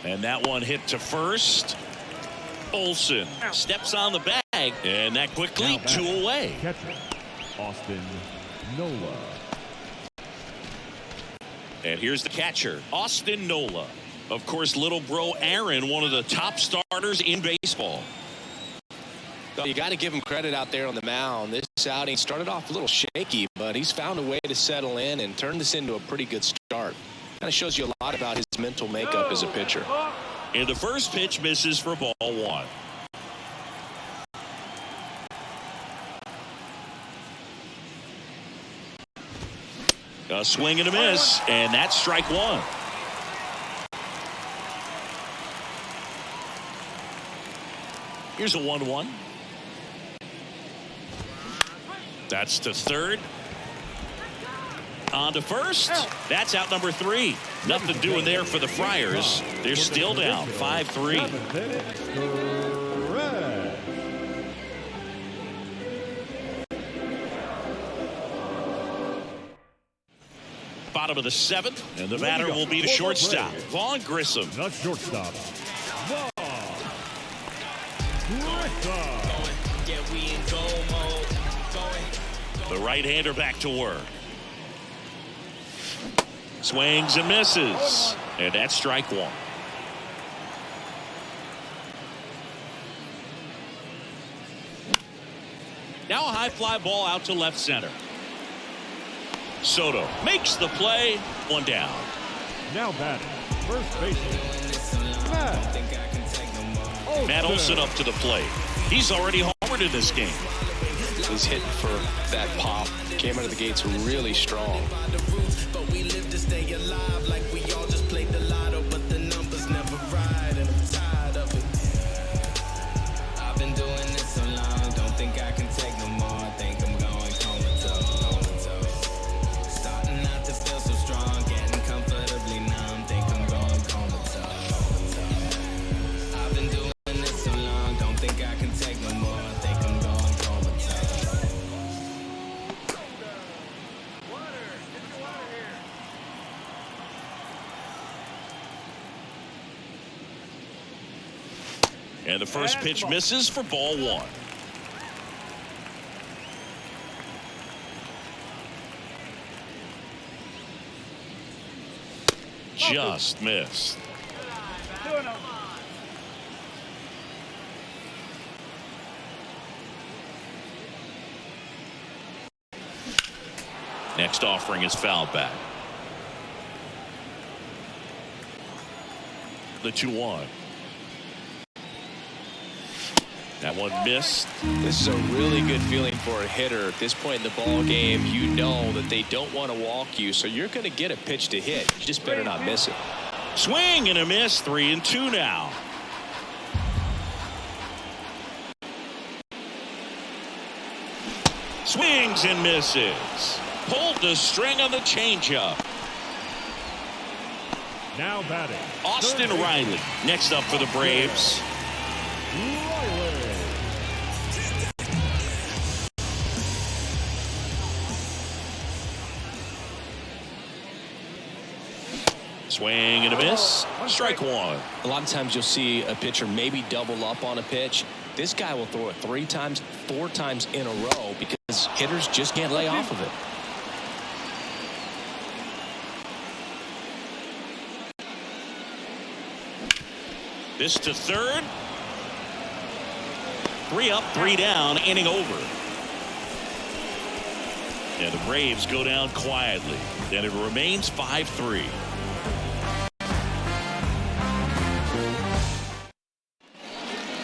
And that one hit to first. Olsen steps on the bag, and that quickly 2 away. Catcher, Austin Nola. And here's the catcher, Austin Nola. Of course, little bro Aaron, one of the top starters in baseball. You got to give him credit out there on the mound. This outing started off a little shaky, but he's found a way to settle in and turn this into a pretty good start. Kind of shows you a lot about his mental makeup as a pitcher. And the first pitch misses for ball one. A swing and a miss, and that's strike one. Here's a 1-1. That's to third. On to first. That's out number 3. Nothing doing there for the Friars. They're still down 5-3. Bottom of the 7th, and the batter will be the shortstop, Vaughn Grissom. The shortstop, Vaughn Grissom. The right-hander back to work. Swings and misses. And that's strike one. Now a high fly ball out to left center. Soto makes the play. One down. Now batting, first baseman, Matt Olson up to the plate. He's already homered in this game. He's hitting for that pop. Came out of the gates really strong. But we live to stay alive like we all just played the lotto, but the numbers never ride, and I'm tired of it. I've been doing this so long, don't think I can take no more. I think I'm going comatose. Starting out to feel so strong, getting comfortably numb. Think I'm going comatose. I've been doing this so long, don't think I can take no more. I think I'm going comatose. And the first pitch misses for ball one. Just missed. Next offering is fouled back. The 2-1. That one missed. This is a really good feeling for a hitter. At this point in the ball game, you know that they don't want to walk you, so you're going to get a pitch to hit. You just better not miss it. Swing and a miss. 3-2 now. Swings and misses. Pulled the string on the changeup. now batting, Austin Riley next up for the Braves. Swing and a miss. Strike one. A lot of times you'll see a pitcher maybe double up on a pitch. This guy will throw it 3 times, 4 times in a row because hitters just can't lay off of it. This to third. 3 up, 3 down, inning over. And the Braves go down quietly. And it remains 5-3.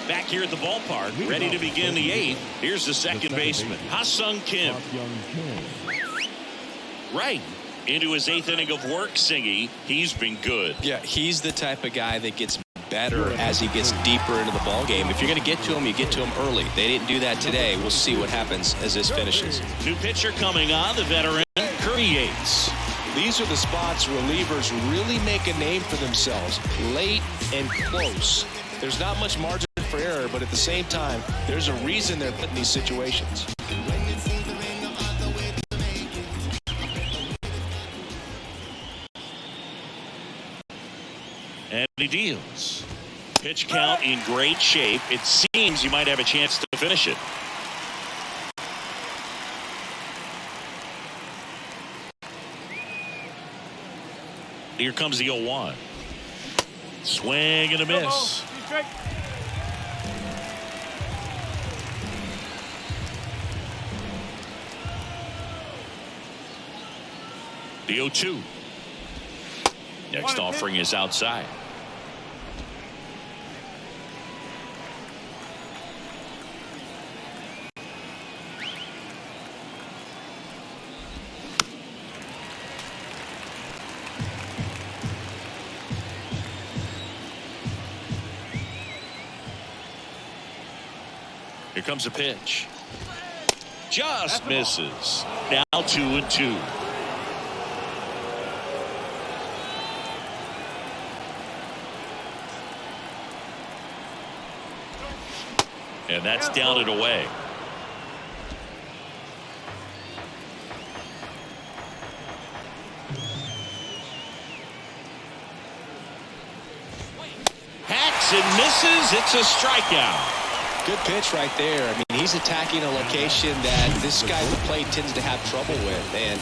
Back here at the ballpark, ready to begin the 8th. Here's the second baseman, Ha-Sung Kim. Right into his 8th inning of work, Singy. He's been good. Yeah, he's the type of guy that gets better as he gets deeper into the ball game. If you're going to get to him, you get to him early. They didn't do that today. We'll see what happens as this finishes. New pitcher coming on, the veteran, Curry Yates. These are the spots relievers really make a name for themselves. Late and close. There's not much margin for error, but at the same time, there's a reason they're put in these situations. And he deals. Pitch count in great shape. It seems you might have a chance to finish it. Here comes the 0-1. Swing and a miss. The 0-2. Next offering is outside. Here comes a pitch. Just misses. Now 2-2. And that's down and away. Hacks and misses. It's a strikeout. Good pitch right there. I mean, he's attacking a location that this guy at the plate tends to have trouble with. And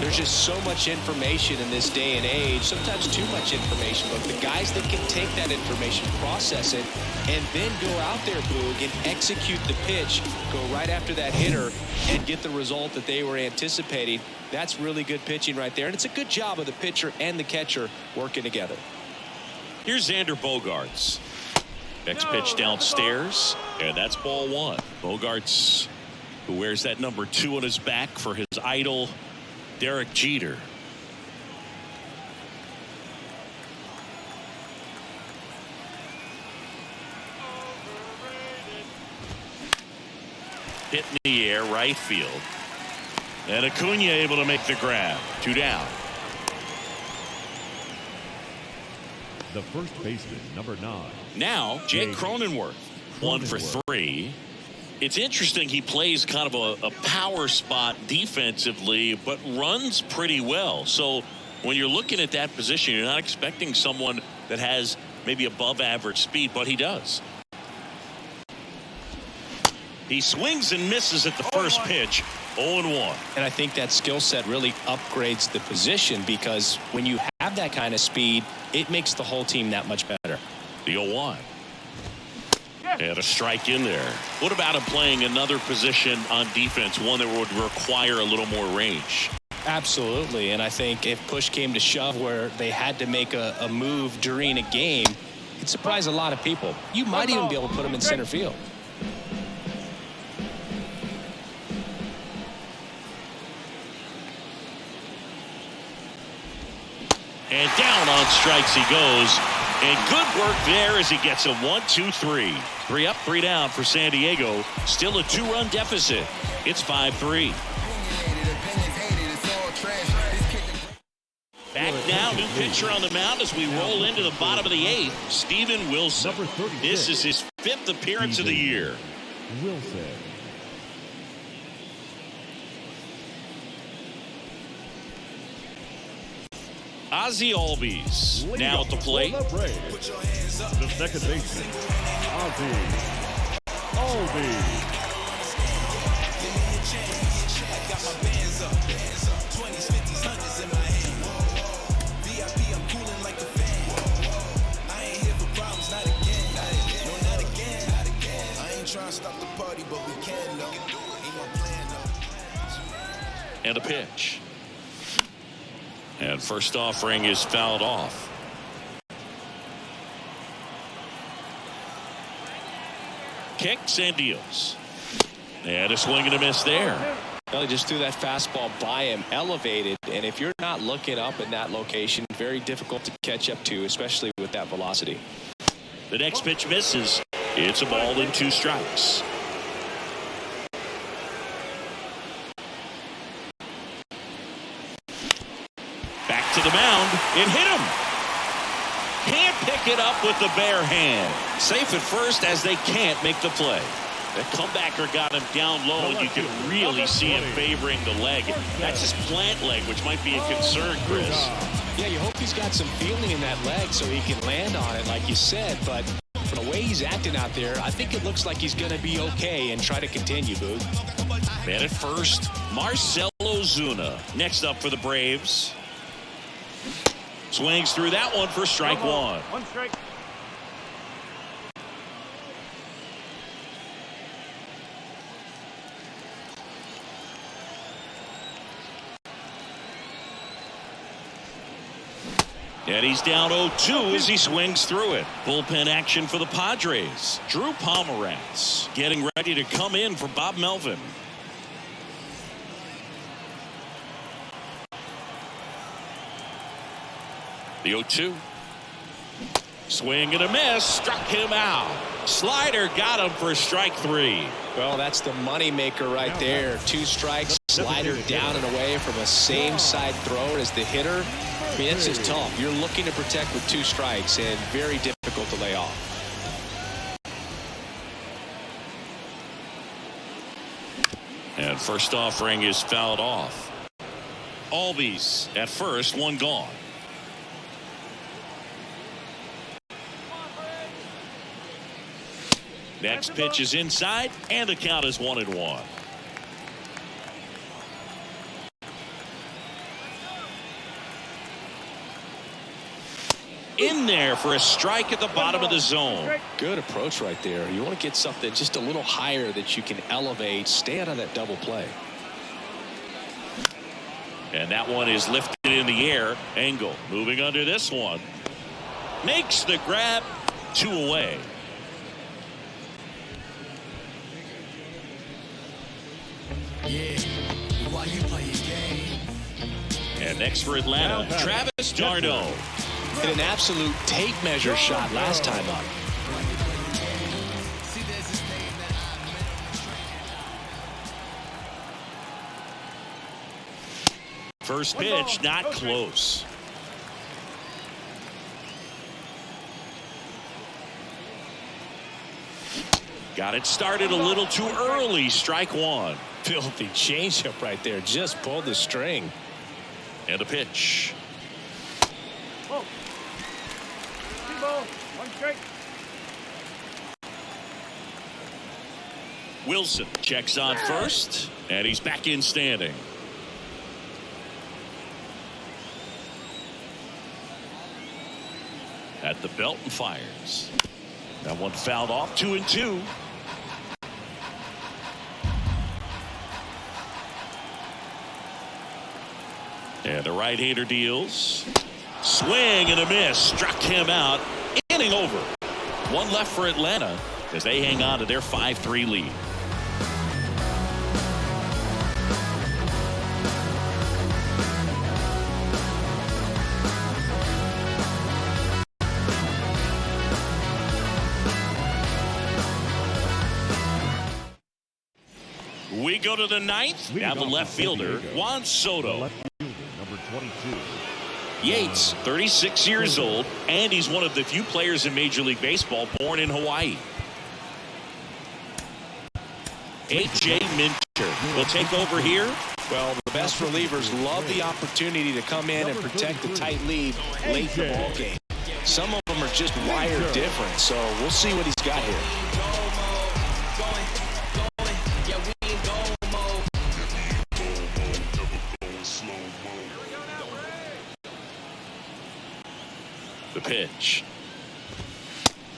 there's just so much information in this day and age, sometimes too much information. But the guys that can take that information, process it, and then go out there, Boog, and execute the pitch, go right after that hitter, and get the result that they were anticipating, that's really good pitching right there. And it's a good job of the pitcher and the catcher working together. Here's Xander Bogaerts. Next pitch downstairs, and that's ball 1. Bogaerts, who wears that number 2 on his back for his idol, Derek Jeter. Hit in the air, right field. And Acuna able to make the grab. 2 down. The first baseman, number 9. Now, Jake Cronenworth, 1 for 3. It's interesting he plays kind of a power spot defensively, but runs pretty well. So when you're looking at that position, you're not expecting someone that has maybe above average speed, but he does. He swings and misses at the first pitch. 0-1. And I think that skill set really upgrades the position, because when you have that kind of speed, it makes the whole team that much better. The 0-1. And a strike in there. What about him playing another position on defense, one that would require a little more range? Absolutely. And I think if push came to shove where they had to make a move during a game, it'd surprise a lot of people. You might even be able to put him in center field. And down on strikes he goes. And good work there as he gets a 1-2-3. 3 up, 3 down for San Diego. Still a 2-run deficit. It's 5-3. Back now, new pitcher on the mound as we roll into the bottom of the 8th. Steven Wilson. This is his 5th appearance of the year. Wilson. Ozzie Albies now at the plate. The second baseman, Ozzie Albies. And a pitch. And first offering is fouled off. Kicks and deals. And a swing and a miss there. Well, he just threw that fastball by him, elevated, and if you're not looking up in that location, very difficult to catch up to, especially with that velocity. The next pitch misses. It's a ball and 2 strikes. To the mound, it hit him. Can't pick it up with the bare hand. Safe at first as they can't make the play. The comebacker got him down low, and you can really see him favoring the leg. That's his plant leg, which might be a concern, Chris. Yeah, you hope he's got some feeling in that leg so he can land on it, like you said. But from the way he's acting out there, I think it looks like he's going to be okay and try to continue, Boog. Man at first, Marcell Ozuna. Next up for the Braves. Swings through that one for strike one. One strike. And he's down 0-2 as he swings through it. Bullpen action for the Padres. Drew Pomeranz getting ready to come in for Bob Melvin. The 0-2. Swing and a miss. Struck him out. Slider got him for strike three. Well, that's the money maker right there. 2 strikes, slider down and away from a same side thrower as the hitter. I mean, it's just tough. You're looking to protect with 2 strikes and very difficult to lay off. And first offering is fouled off. Albies at first, one gone. Next pitch is inside, and the count is 1-1. In there for a strike at the bottom of the zone. Good approach right there. You want to get something just a little higher that you can elevate. Stay out of that double play. And that one is lifted in the air. Engel moving under this one. Makes the grab. 2 away. And next for Atlanta, Travis d'Arnaud. Hit an absolute tape measure shot last time up. First pitch, not close. Got it started a little too early. Strike one. Filthy changeup right there. Just pulled the string. And a pitch. Whoa. 2 balls. 1 strike. Wilson checks on first, and he's back in standing. At the belt and fires. That one fouled off. 2-2. And a right-hander deals. Swing and a miss. Struck him out. Inning over. 1 left for Atlanta as they hang on to their 5-3 lead. We go to the 9th. Now the left fielder, Juan Soto. Left fielder, number 22. Yates, 36 years old, and he's one of the few players in Major League Baseball born in Hawaii. A.J. Minter will take over here. Well, the best relievers love the opportunity to come in and protect the tight lead late in the ball game. Some of them are just wired different, so we'll see what he's got here. The pitch.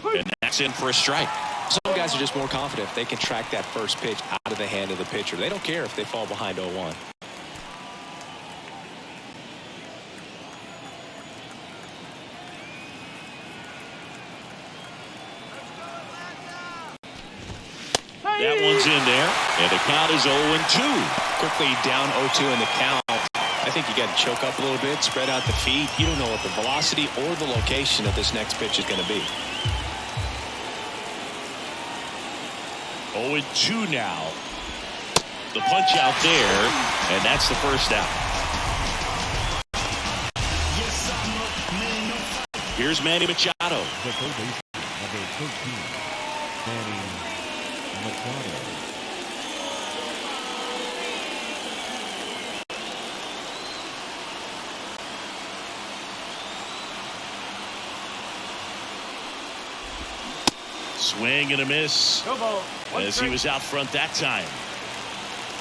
And that's in for a strike. Some guys are just more confident if they can track that first pitch out of the hand of the pitcher. They don't care if they fall behind 0-1. That one's in there, and the count is 0-2. Quickly down 0-2 in the count. I think you got to choke up a little bit, spread out the feet. You don't know what the velocity or the location of this next pitch is going to be. 0-2 now. The punch out there, and that's the first out. Here's Manny Machado. The third baseman, number 13, Manny Machado. Swing and a miss No ball. 1 as he strike. was out front that time.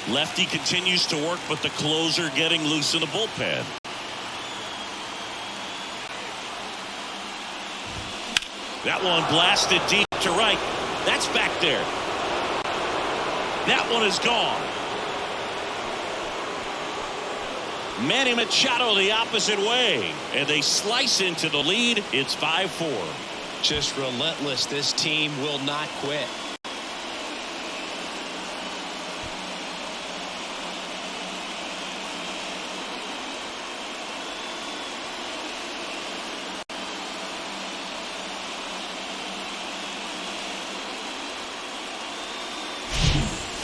Lefty continues to work, but the closer getting loose in the bullpen. That one blasted deep to right. That's back there. That one is gone. Manny Machado the opposite way, and they slice into the lead. It's 5-4. Just relentless. This team will not quit.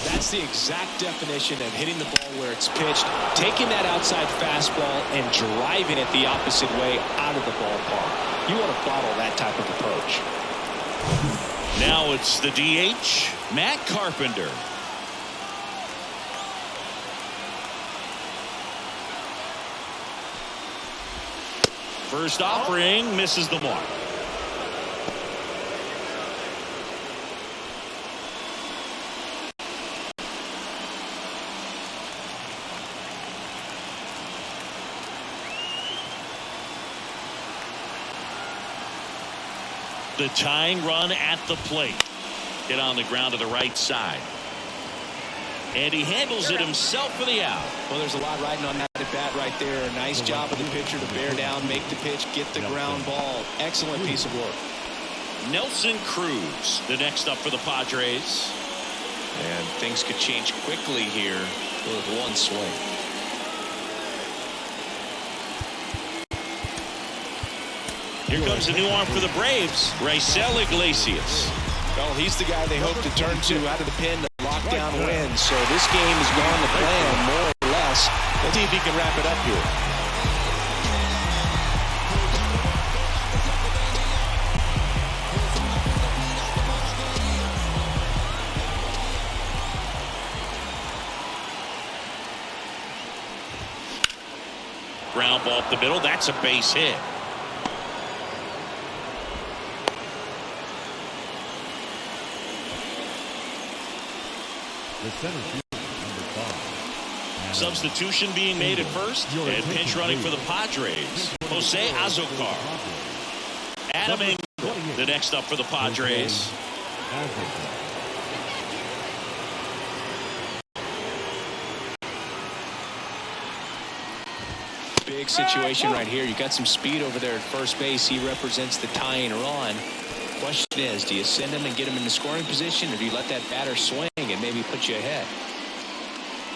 That's the exact definition of hitting the ball where it's pitched, taking that outside fastball and driving it the opposite way out of the ballpark. You want to bottle that type of approach. Now it's the DH, Matt Carpenter. First offering misses the mark. The tying run at the plate. Hit on the ground to the right side. And he handles it himself for the out. Well, there's a lot riding on that at bat right there. A nice job of the pitcher to bear down, make the pitch, get the ground ball. Excellent piece of work. Nelson Cruz, the next up for the Padres. And things could change quickly here with one swing. Here comes a new arm for the Braves, Raisel Iglesias. Well, he's the guy they hope to turn to out of the pen to lock down wins. So this game has gone to plan, more or less. Let's see if he can wrap it up here. Ground ball up the middle. That's a base hit. The center field, number 5. Substitution being made at first, and pinch running for the Padres, Jose Azocar. Adam Engel, the next up for the Padres. Big situation right here. You got some speed over there at first base. He represents the tying run. Question is, do you send him and get him in the scoring position, or do you let that batter swing and maybe put you ahead?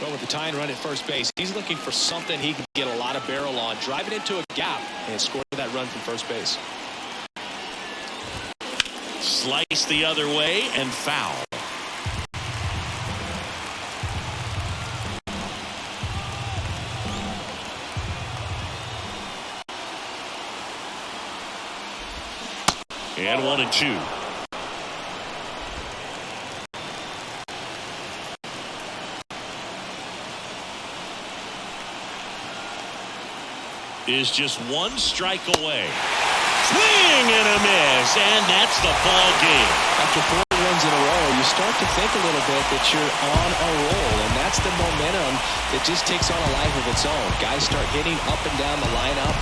Well, with the tying run at first base, he's looking for something he can get a lot of barrel on, drive it into a gap, and score that run from first base. Slice the other way and foul. And 1-2. Is just one strike away. Swing and a miss, and that's the ball game. After 4 runs in a row, you start to think a little bit that you're on a roll, and that's the momentum that just takes on a life of its own. Guys start hitting up and down the lineup.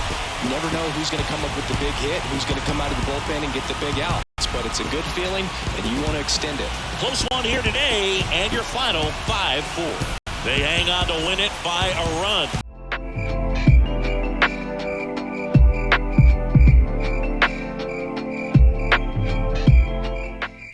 You never know who's going to come up with the big hit, who's going to come out of the bullpen and get the big out. But it's a good feeling, and you want to extend it. Close one here today, and your final 5-4. They hang on to win it by a run.